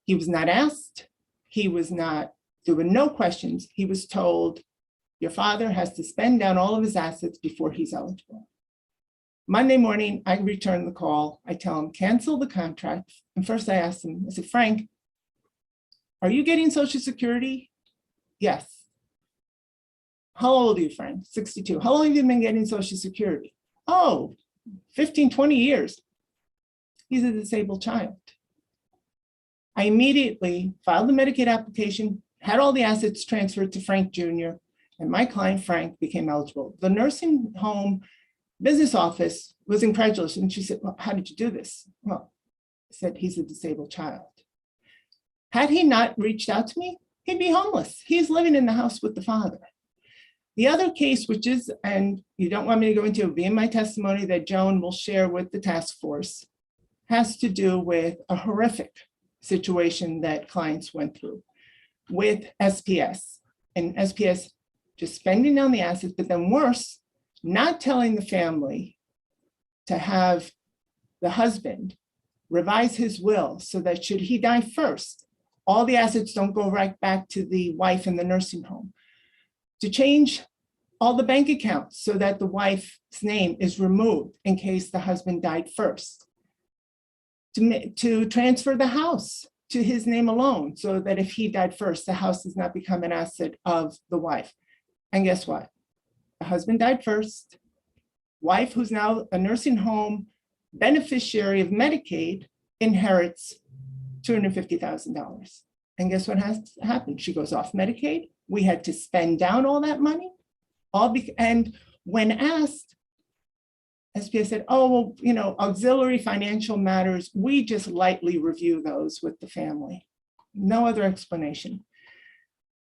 He was not asked. There were no questions. He was told, your father has to spend down all of his assets before he's eligible. Monday morning, I return the call. I tell him, cancel the contract. And first I asked him, I said, Frank, are you getting Social Security? Yes. How old are you, Frank? 62. How long have you been getting Social Security? Oh, 15, 20 years. He's a disabled child. I immediately filed the Medicaid application, had all the assets transferred to Frank Jr., and my client, Frank, became eligible. The nursing home business office was incredulous, and she said, well, how did you do this? Well, I said, he's a disabled child. Had he not reached out to me, he'd be homeless. He's living in the house with the father. The other case, which is, and you don't want me to go into, it be in my testimony that Joan will share with the task force, has to do with a horrific situation that clients went through with SPS. And SPS just spending down the assets, but then worse, not telling the family to have the husband revise his will so that should he die first, all the assets don't go right back to the wife in the nursing home. To change all the bank accounts so that the wife's name is removed in case the husband died first. To transfer the house to his name alone so that if he died first, the house does not become an asset of the wife. And guess what? The husband died first. Wife, who's now a nursing home beneficiary of Medicaid, inherits $250,000. And guess what has happened? She goes off Medicaid. We had to spend down all that money. And when asked, SPS said, oh, well, auxiliary financial matters, we just lightly review those with the family. No other explanation.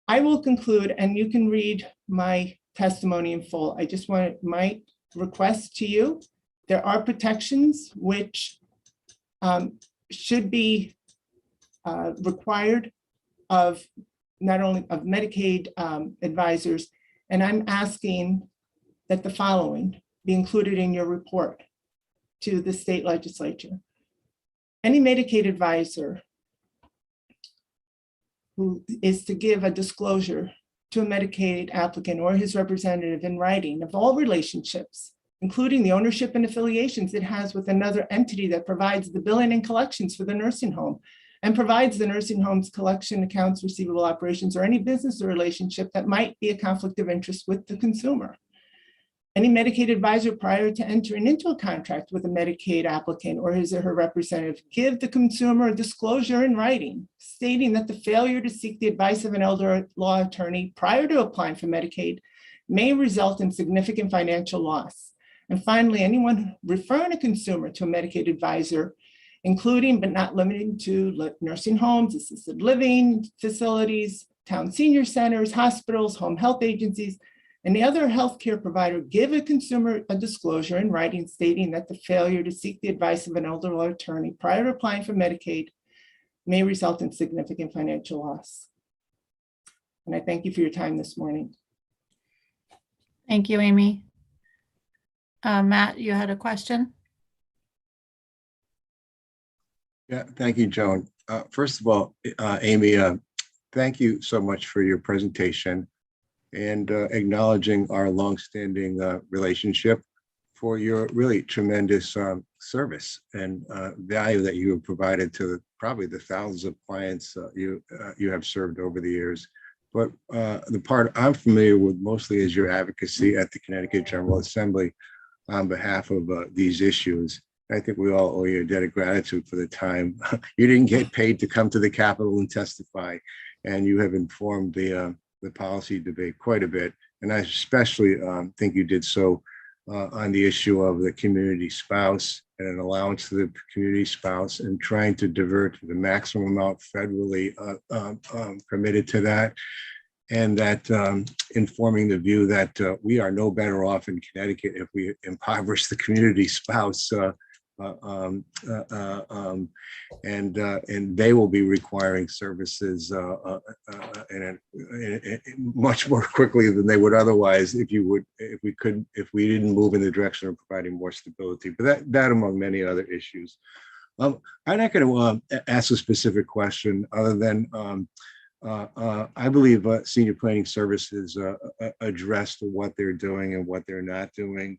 I will conclude, and you can read my testimony in full. I just want my request to you. There are protections which should be required of not only of Medicaid advisors, and I'm asking that the following be included in your report to the state legislature. Any Medicaid advisor who is to give a disclosure to a Medicaid applicant or his representative in writing of all relationships, including the ownership and affiliations it has with another entity that provides the billing and collections for the nursing home and provides the nursing home's collection, accounts, receivable operations, or any business or relationship that might be a conflict of interest with the consumer. Any Medicaid advisor prior to entering into a contract with a Medicaid applicant or his or her representative give the consumer a disclosure in writing stating that the failure to seek the advice of an elder law attorney prior to applying for Medicaid may result in significant financial loss. And finally, anyone referring a consumer to a Medicaid advisor, including but not limited to nursing homes, assisted living facilities, town senior centers, hospitals, home health agencies, and the other healthcare provider give a consumer a disclosure in writing stating that the failure to seek the advice of an elder law attorney prior to applying for Medicaid may result in significant financial loss. And I thank you for your time this morning. Thank you, Amy. Matt, you had a question? Yeah, thank you, Joan. First of all, Amy, thank you so much for your presentation and acknowledging our longstanding relationship, for your really tremendous service and value that you have provided to probably the thousands of clients you have served over the years. But the part I'm familiar with mostly is your advocacy at the Connecticut General Assembly on behalf of these issues. I think we all owe you a debt of gratitude for the time. You didn't get paid to come to the Capitol and testify, and you have informed the policy debate quite a bit. And I especially think you did so on the issue of the community spouse and an allowance to the community spouse, and trying to divert the maximum amount federally permitted to that. And that informing the view that we are no better off in Connecticut if we impoverish the community spouse, and they will be requiring services much more quickly than they would otherwise if we didn't move in the direction of providing more stability. But that among many other issues. I'm not going to ask a specific question other than I believe senior planning services addressed what they're doing and what they're not doing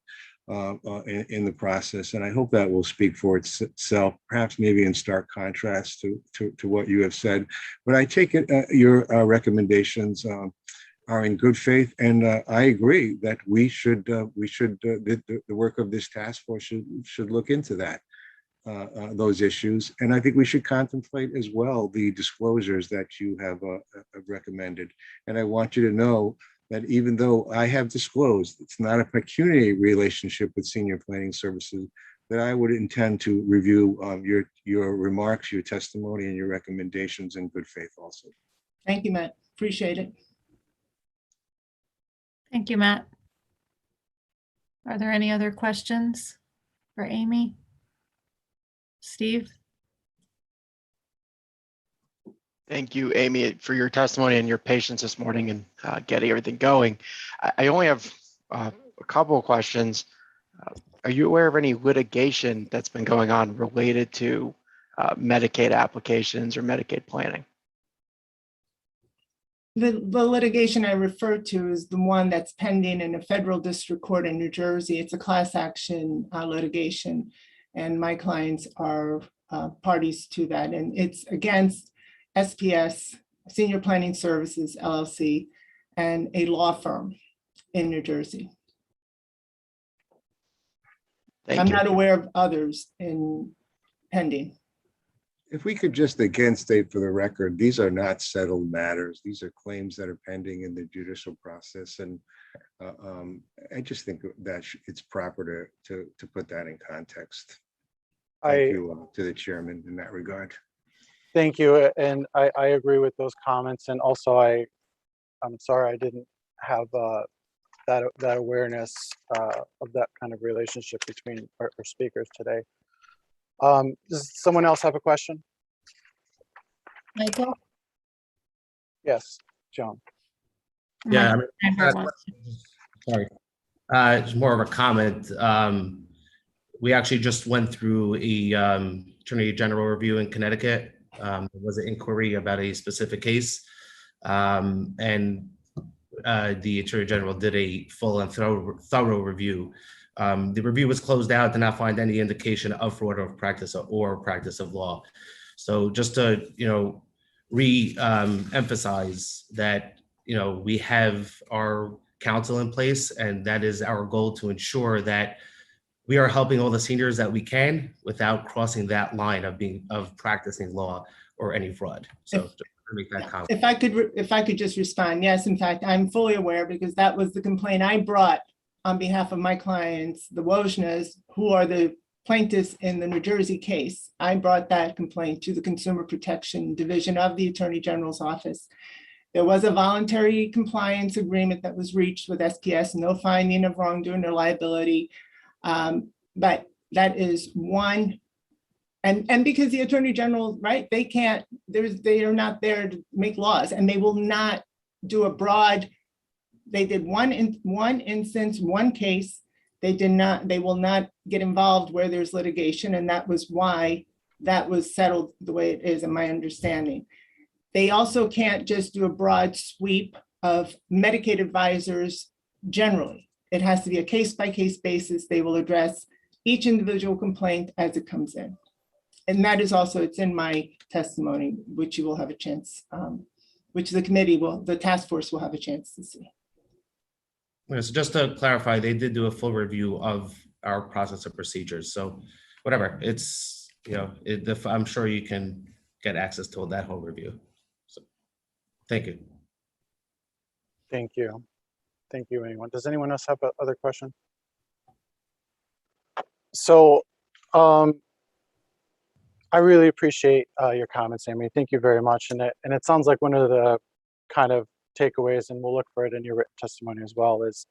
in the process. And I hope that will speak for itself, perhaps maybe in stark contrast to what you have said. But I take it your recommendations are in good faith. And I agree that the work of this task force should look into that. Those issues. And I think we should contemplate as well the disclosures that you have recommended. And I want you to know that even though I have disclosed it's not a pecuniary relationship with senior planning services, that I would intend to review your remarks, your testimony, and your recommendations in good faith also. Thank you, Matt. Appreciate it. Thank you, Matt. Are there any other questions for Amy? Steve? Thank you, Amy, for your testimony and your patience this morning and getting everything going. I only have a couple of questions. Are you aware of any litigation that's been going on related to Medicaid applications or Medicaid planning? The litigation I referred to is the one that's pending in a federal district court in New Jersey. It's a class action litigation, and my clients are parties to that. And it's against SPS, Senior Planning Services, LLC, and a law firm in New Jersey. I'm not aware of others in pending. If we could just again state for the record, these are not settled matters. These are claims that are pending in the judicial process. And I just think that it's proper to put that in context. Thank you to the chairman in that regard. Thank you. And I agree with those comments. And also I'm sorry I didn't have that awareness of that kind of relationship between our speakers today. Does someone else have a question? Michael? Yes, John. Yeah, sorry. It's more of a comment. We actually just went through a Attorney General review in Connecticut. There was an inquiry about a specific case, and the Attorney General did a full and thorough review. The review was closed out, did not find any indication of fraud or practice of law. So just to re-emphasize that we have our counsel in place, and that is our goal, to ensure that we are helping all the seniors that we can without crossing that line of practicing law or any fraud. So just to make that comment. If I could just respond, yes, in fact, I'm fully aware, because that was the complaint I brought on behalf of my clients, the Wojnas, who are the plaintiffs in the New Jersey case. I brought that complaint to the Consumer Protection Division of the Attorney General's office. There was a voluntary compliance agreement that was reached with SPS, no finding of wrongdoing or liability. But that is one. And because the Attorney General, right, they are not there to make laws, and they will not do a broad, they did one instance, one case. They will not get involved where there's litigation, and that was why that was settled the way it is, in my understanding. They also can't just do a broad sweep of Medicaid advisors generally. It has to be a case-by-case basis. They will address each individual complaint as it comes in. And that is also, it's in my testimony, which you will have a chance, which the task force will have a chance to see. So just to clarify, they did do a full review of our process and procedures. So whatever, it's, I'm sure you can get access to that whole review. So thank you. Thank you. Thank you, anyone. Does anyone else have other questions? So I really appreciate your comments, Amy. Thank you very much. And it sounds like one of the kind of takeaways, and we'll look for it in your written testimony as well, is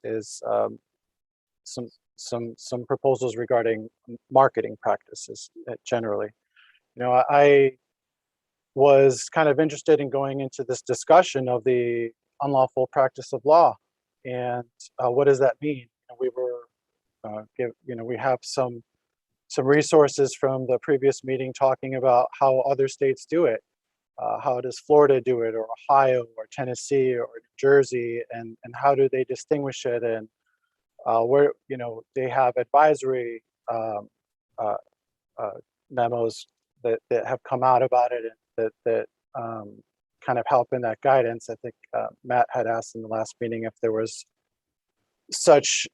some proposals regarding marketing practices generally. I was kind of interested in going into this discussion of the unlawful practice of law, and what does that mean? We were we have some resources from the previous meeting talking about how other states do it. How does Florida do it, or Ohio, or Tennessee, or New Jersey, and how do they distinguish it? And where they have advisory memos that have come out about it, and that kind of help in that guidance. I think Matt had asked in the last meeting if there was such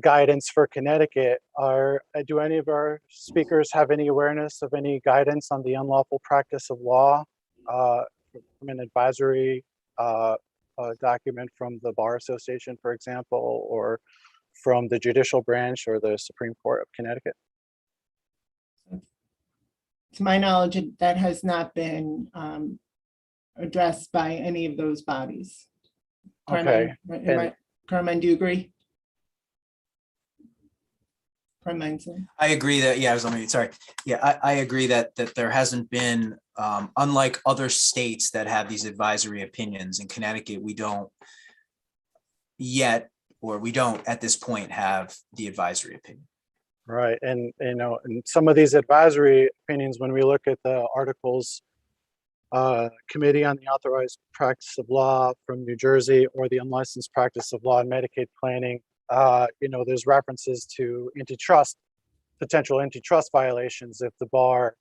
guidance for Connecticut. Do any of our speakers have any awareness of any guidance on the unlawful practice of law from an advisory document from the Bar Association, for example, or from the judicial branch or the Supreme Court of Connecticut? To my knowledge, that has not been addressed by any of those bodies. Okay. Carmine, do you agree? Carmine, sorry. I agree that, yeah, I was on mute, sorry. Yeah, I agree that there hasn't been, unlike other states that have these advisory opinions, in Connecticut, we don't yet, or we don't at this point have the advisory opinion. Right, and and some of these advisory opinions, when we look at the articles, Committee on the Authorized Practice of Law from New Jersey, or the Unlicensed Practice of Law in Medicaid Planning, there's references to potential antitrust violations if the bar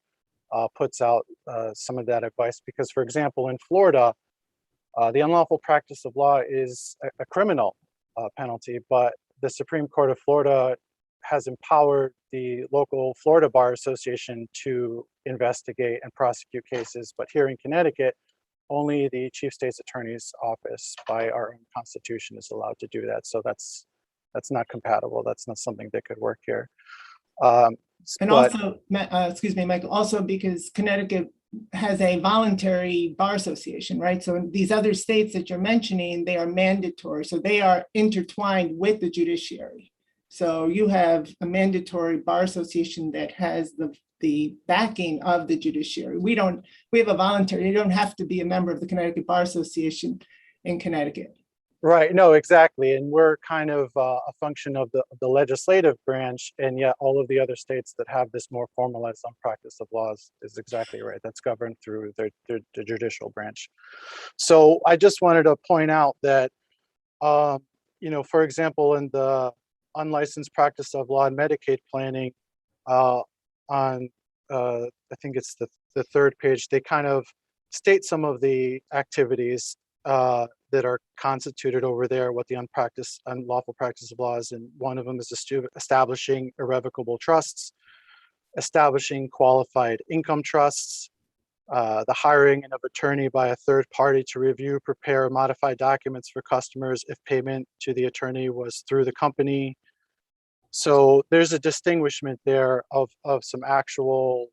puts out some of that advice. Because, for example, in Florida, the unlawful practice of law is a criminal penalty, but the Supreme Court of Florida has empowered the local Florida Bar Association to investigate and prosecute cases. But here in Connecticut, only the Chief State's Attorney's Office by our own Constitution is allowed to do that. So that's not compatible. That's not something that could work here. And also, excuse me, Michael, also because Connecticut has a voluntary bar association, right? So in these other states that you're mentioning, they are mandatory. So they are intertwined with the judiciary. So you have a mandatory bar association that has the backing of the judiciary. We have a voluntary, you don't have to be a member of the Connecticut Bar Association in Connecticut. Right, no, exactly. And we're kind of a function of the legislative branch, and yet all of the other states that have this more formalized practice of laws is exactly right. That's governed through the judicial branch. So I just wanted to point out that, for example, in the unlicensed practice of law and Medicaid planning, on I think it's the third page, they kind of state some of the activities that are constituted over there, what the unlawful practice of law is, and one of them is establishing irrevocable trusts, establishing qualified income trusts, the hiring of attorney by a third party to review, prepare, or modify documents for customers if payment to the attorney was through the company. So there's a distinguishment there of some actual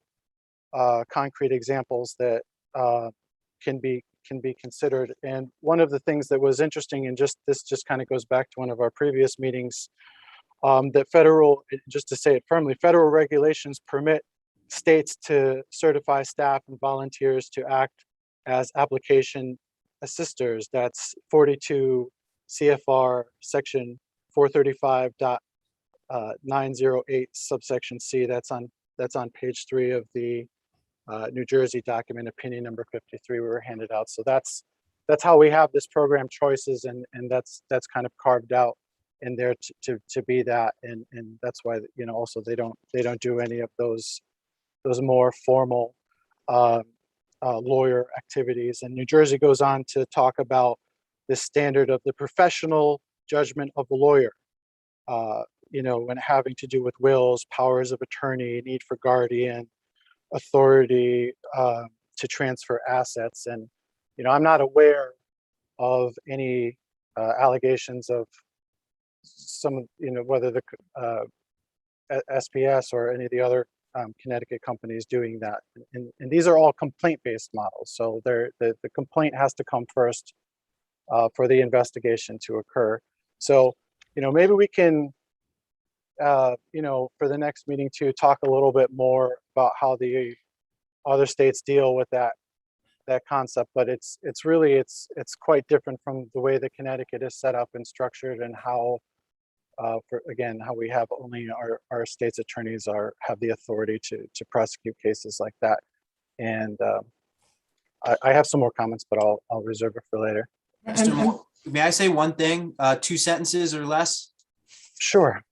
concrete examples that can can be considered. And one of the things that was interesting, and this just kind of goes back to one of our previous meetings, that just to say it firmly, federal regulations permit states to certify staff and volunteers to act as application assisters. That's 42 CFR section 435.908 subsection C. That's on page 3 of the New Jersey document, opinion number 53 we were handed out. So that's how we have this program choices, and that's kind of carved out in there to be that, and that's why, you know, also they don't do any of those more formal lawyer activities. And New Jersey goes on to talk about the standard of the professional judgment of a lawyer, you know, when having to do with wills, powers of attorney, need for guardian, authority to transfer assets. And, you know, I'm not aware of any allegations of some, you know, whether the SPS or any of the other Connecticut companies doing that. And these are all complaint-based models. So the complaint has to come first for the investigation to occur. So, you know, maybe we can, you know, for the next meeting to talk a little bit more about how the other states deal with that concept. But it's quite different from the way that Connecticut is set up and structured, and how, how we have only our state's attorneys have the authority to prosecute cases like that. And I have some more comments, but I'll reserve it for later. Mr. Moore, may I say one thing, 2 sentences or less? Sure.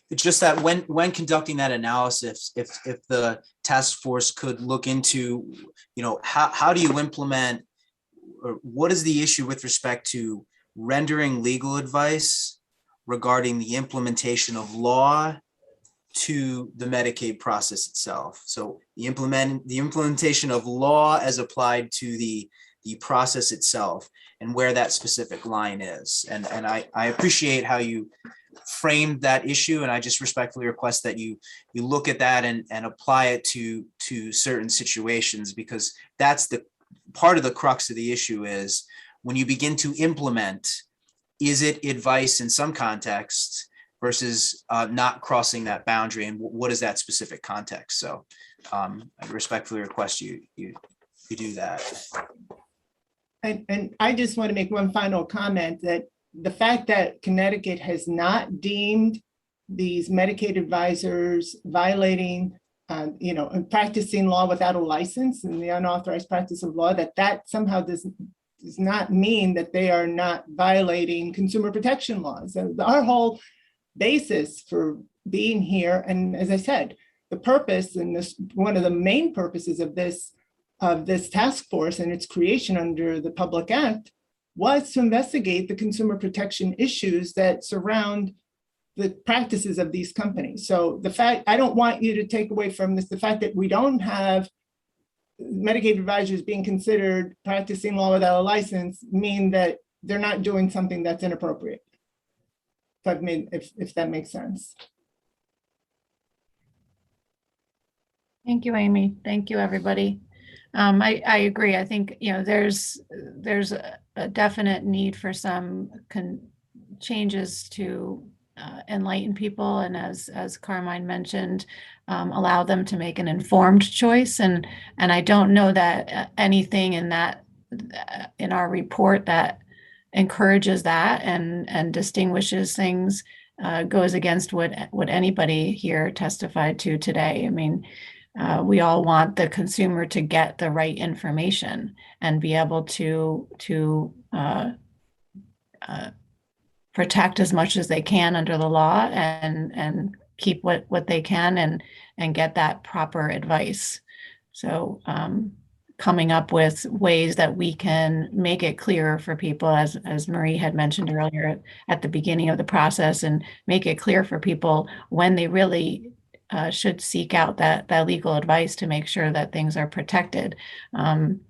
It's just that when conducting that analysis, if the task force could look into, you know, how do you implement, or what is the issue with respect to rendering legal advice regarding the implementation of law to the Medicaid process itself? So the implementation of law as applied to the process itself, and where that specific line is. And I appreciate how you framed that issue, and I just respectfully request that you look at that and apply it to certain situations, because that's the part of the crux of the issue is when you begin to implement, is it advice in some context versus not crossing that boundary, and what is that specific context? So I respectfully request you do that. And I just want to make one final comment, that the fact that Connecticut has not deemed these Medicaid advisors violating, you know, and practicing law without a license and the unauthorized practice of law, that somehow does not mean that they are not violating consumer protection laws. And our whole basis for being here, and as I said, the purpose, and this one of the main purposes of this task force and its creation under the Public Act, was to investigate the consumer protection issues that surround the practices of these companies. So the fact, I don't want you to take away from this, the fact that we don't have Medicaid advisors being considered practicing law without a license mean that they're not doing something that's inappropriate. If that makes sense. Thank you, Amy. Thank you, everybody. I agree. I think, you know, there's a definite need for some changes to enlighten people, and as Carmine mentioned, allow them to make an informed choice. And I don't know that anything in our report that encourages that and distinguishes things goes against what anybody here testified to today. I mean, we all want the consumer to get the right information and be able to protect as much as they can under the law, and keep what they can and get that proper advice. So coming up with ways that we can make it clearer for people, as Marie had mentioned earlier at the beginning of the process, and make it clear for people when they really should seek out that legal advice to make sure that things are protected. And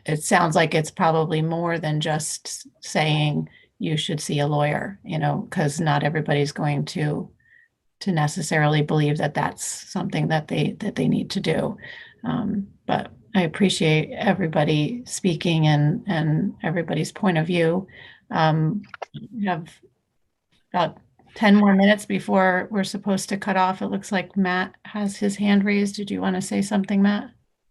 it sounds like it's probably more than just saying you should see a lawyer, you know, because not everybody's going to necessarily believe that that's something that they need to do. But I appreciate everybody speaking and everybody's point of view. We have about 10 more minutes before we're supposed to cut off. It looks like Matt has his hand raised. Did you want to say something, Matt?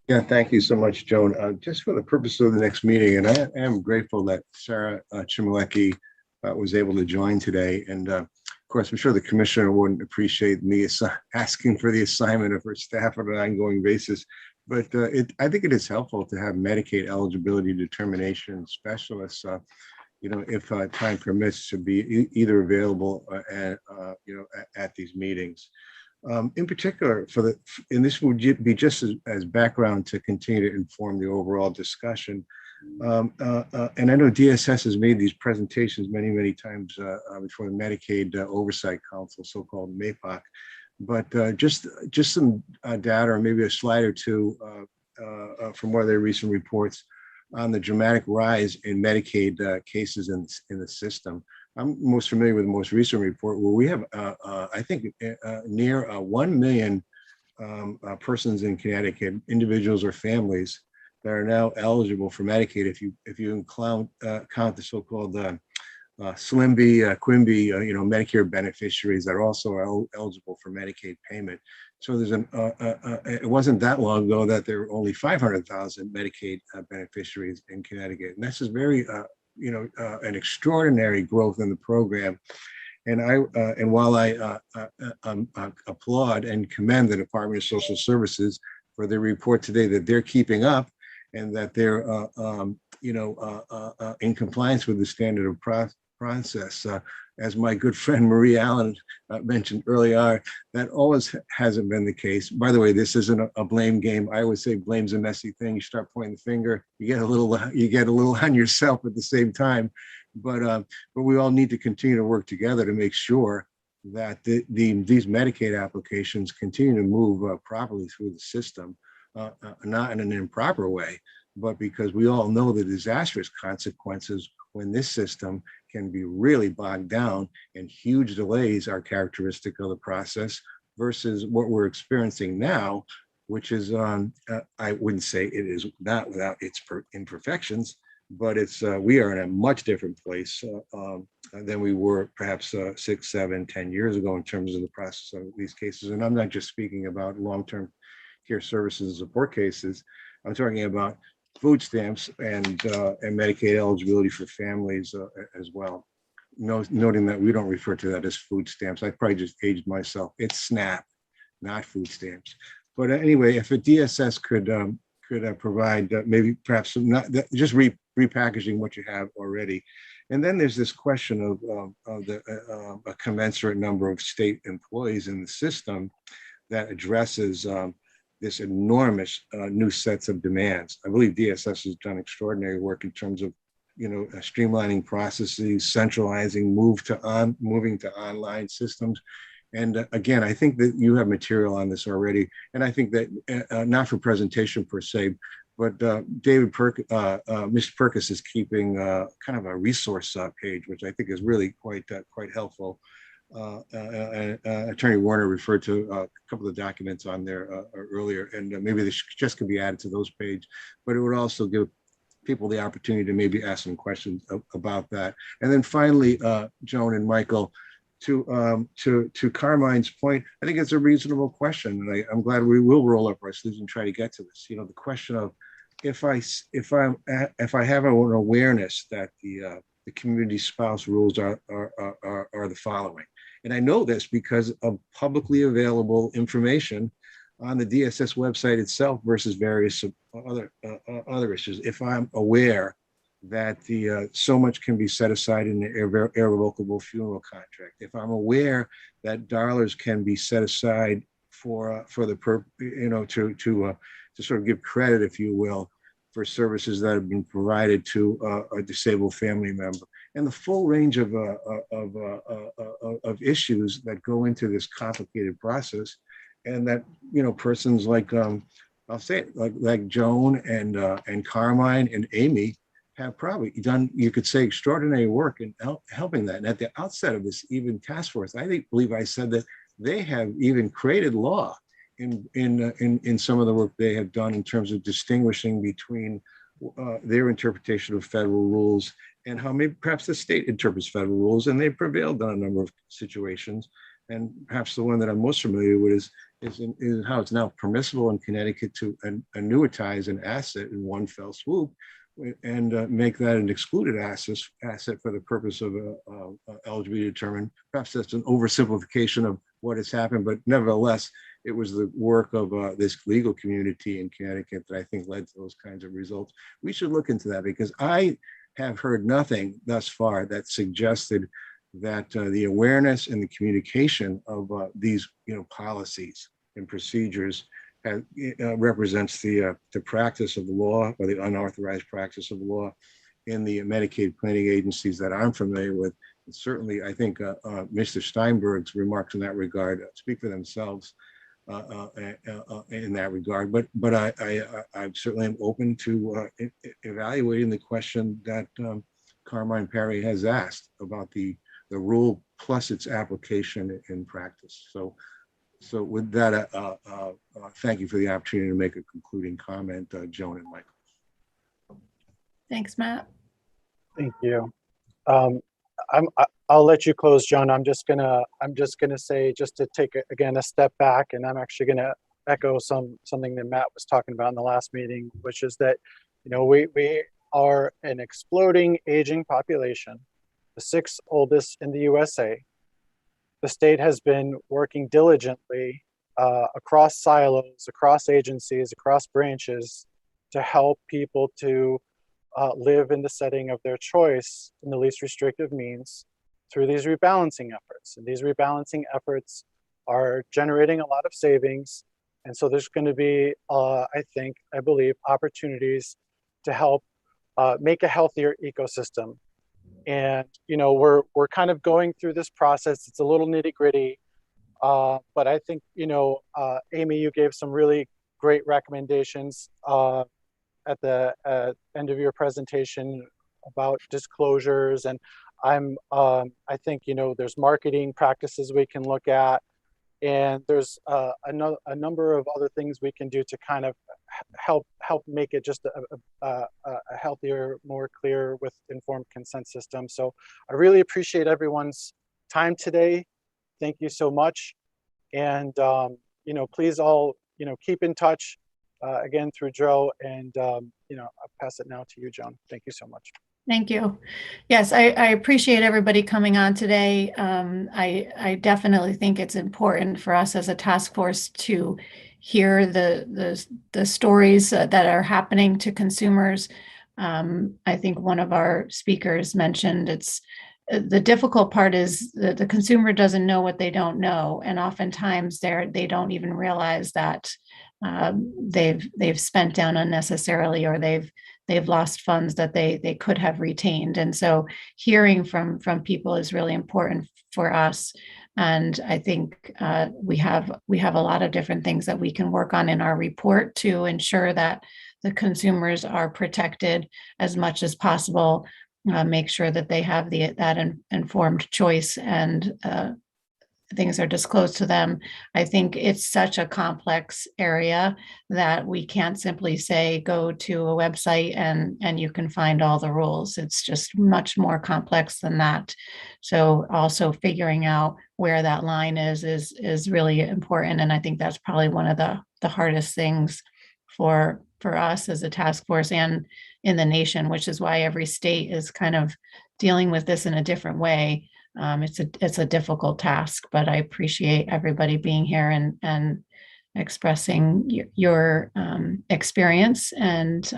Yeah, thank you so much, Joan. Just for the purpose of the next meeting, and I am grateful that Sarah Chimolecki was able to join today. And of course, I'm sure the commissioner wouldn't appreciate me asking for the assignment of her staff on an ongoing basis. But I think it is helpful to have Medicaid eligibility determination specialists, if time permits, to be either available at these meetings. In particular, and this would be just as background to continue to inform the overall discussion. And I know DSS has made these presentations many times before the Medicaid Oversight Council, so-called MAPOC. But just some data, or maybe a slide or two from one of their recent reports on the dramatic rise in Medicaid cases in the system. I'm most familiar with the most recent report, where we have, I think, near 1 million persons in Connecticut, individuals or families, that are now eligible for Medicaid. If you count the so-called SLIMB, QUIMBY, Medicare beneficiaries that are also eligible for Medicaid payment. So there's it wasn't that long ago that there were only 500,000 Medicaid beneficiaries in Connecticut, and this is very an extraordinary growth in the program. And while I applaud and commend the Department of Social Services for their report today that they're keeping up and that they're in compliance with the standard of process, as my good friend Marie Allen mentioned earlier, that always hasn't been the case. By the way, this isn't a blame game. I always say blame's a messy thing. You start pointing the finger, you get a little on yourself at the same time. But we all need to continue to work together to make sure that these Medicaid applications continue to move properly through the system, not in an improper way, but because we all know the disastrous consequences when this system can be really bogged down, and huge delays are characteristic of the process, versus what we're experiencing now, which is, I wouldn't say it is not without its imperfections, but we are in a much different place than we were perhaps 6, 7, 10 years ago in terms of the process of these cases. And I'm not just speaking about long-term care services and support cases. I'm talking about food stamps and Medicaid eligibility for families as well. Noting that we don't refer to that as food stamps. I probably just aged myself. It's SNAP, not food stamps. But anyway, if a DSS could provide maybe perhaps just repackaging what you have already. And then there's this question of a commensurate number of state employees in the system that addresses this enormous new sets of demands. I believe DSS has done extraordinary work in terms of streamlining processes, centralizing, moving to online systems. And again, I think that you have material on this already. And I think that not for presentation per se, but Mr. Perkis is keeping kind of a resource page, which I think is really quite helpful. Attorney Warner referred to a couple of documents on there earlier, and maybe this just could be added to those pages, but it would also give people the opportunity to maybe ask some questions about that. And then finally, Joan and Michael, to Carmine's point, I think it's a reasonable question, and I'm glad we will roll up our sleeves and try to get to this. The question of if I have an awareness that the community spouse rules are the following, and I know this because of publicly available information on the DSS website itself versus various other issues. If I'm aware that so much can be set aside in the irrevocable funeral contract, if I'm aware that dollars can be set aside for to sort of give credit, if you will, for services that have been provided to a disabled family member, and the full range of issues that go into this complicated process, and that persons like I'll say it, like Joan and Carmine and Amy have probably done, you could say, extraordinary work in helping that. And at the outset of this even task force, believe I said that they have even created law in some of the work they have done in terms of distinguishing between their interpretation of federal rules and how maybe perhaps the state interprets federal rules, and they prevailed on a number of situations. And perhaps the one that I'm most familiar with is how it's now permissible in Connecticut to annuitize an asset in one fell swoop and make that an excluded asset for the purpose of eligibility determined. Perhaps that's an oversimplification of what has happened, but nevertheless, it was the work of this legal community in Connecticut that I think led to those kinds of results. We should look into that, because I have heard nothing thus far that suggested that the awareness and the communication of these policies and procedures represents the practice of the law, or the unauthorized practice of the law in the Medicaid planning agencies that I'm familiar with. And certainly, I think Mr. Steinberg's remarks in that regard speak for themselves in that regard. But I certainly am open to evaluating the question that Carmine Perry has asked about the rule plus its application in practice. So with that, thank you for the opportunity to make a concluding comment, Joan and Michael. Thanks, Matt. Thank you. I'll let you close, Joan. I'm just gonna say, just to take again a step back, and I'm actually gonna echo something that Matt was talking about in the last meeting, which is that we are an exploding aging population, the 6th oldest in the USA. The state has been working diligently across silos, across agencies, across branches to help people to live in the setting of their choice in the least restrictive means through these rebalancing efforts. And these rebalancing efforts are generating a lot of savings. And so there's going to be, I believe, opportunities to help make a healthier ecosystem. And, we're kind of going through this process. It's a little nitty gritty, but I think, Amy, you gave some really great recommendations at the end of your presentation about disclosures. And I think, there's marketing practices we can look at, and there's a number of other things we can do to kind of help make it just a healthier, more clear with informed consent system. So I really appreciate everyone's time today. Thank you so much. And, please all, keep in touch again through Joe, and, I'll pass it now to you, Joan. Thank you so much. Thank you. Yes, I appreciate everybody coming on today. I definitely think it's important for us as a task force to hear the stories that are happening to consumers. I think one of our speakers mentioned the difficult part is that the consumer doesn't know what they don't know, and oftentimes they don't even realize that they've spent down unnecessarily, or they've lost funds that they could have retained. And so hearing from people is really important for us. And I think we have a lot of different things that we can work on in our report to ensure that the consumers are protected as much as possible, make sure that they have that informed choice, and things are disclosed to them. I think it's such a complex area that we can't simply say, go to a website and you can find all the rules. It's just much more complex than that. So also figuring out where that line is really important. And I think that's probably one of the hardest things for us as a task force and in the nation, which is why every state is kind of dealing with this in a different way. It's a difficult task, but I appreciate everybody being here and expressing your experience and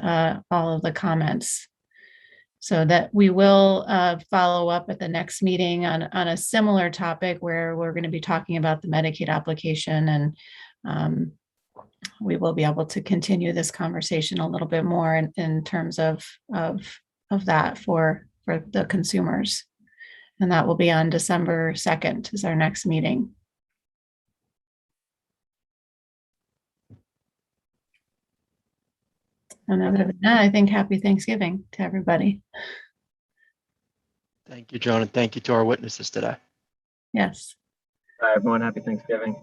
all of the comments. So that we will follow up at the next meeting on a similar topic where we're going to be talking about the Medicaid application, and we will be able to continue this conversation a little bit more in terms of that for the consumers. And that will be on December 2nd is our next meeting. And other than that, I think happy Thanksgiving to everybody. Thank you, Joan, and thank you to our witnesses today. Yes. Bye, everyone. Happy Thanksgiving.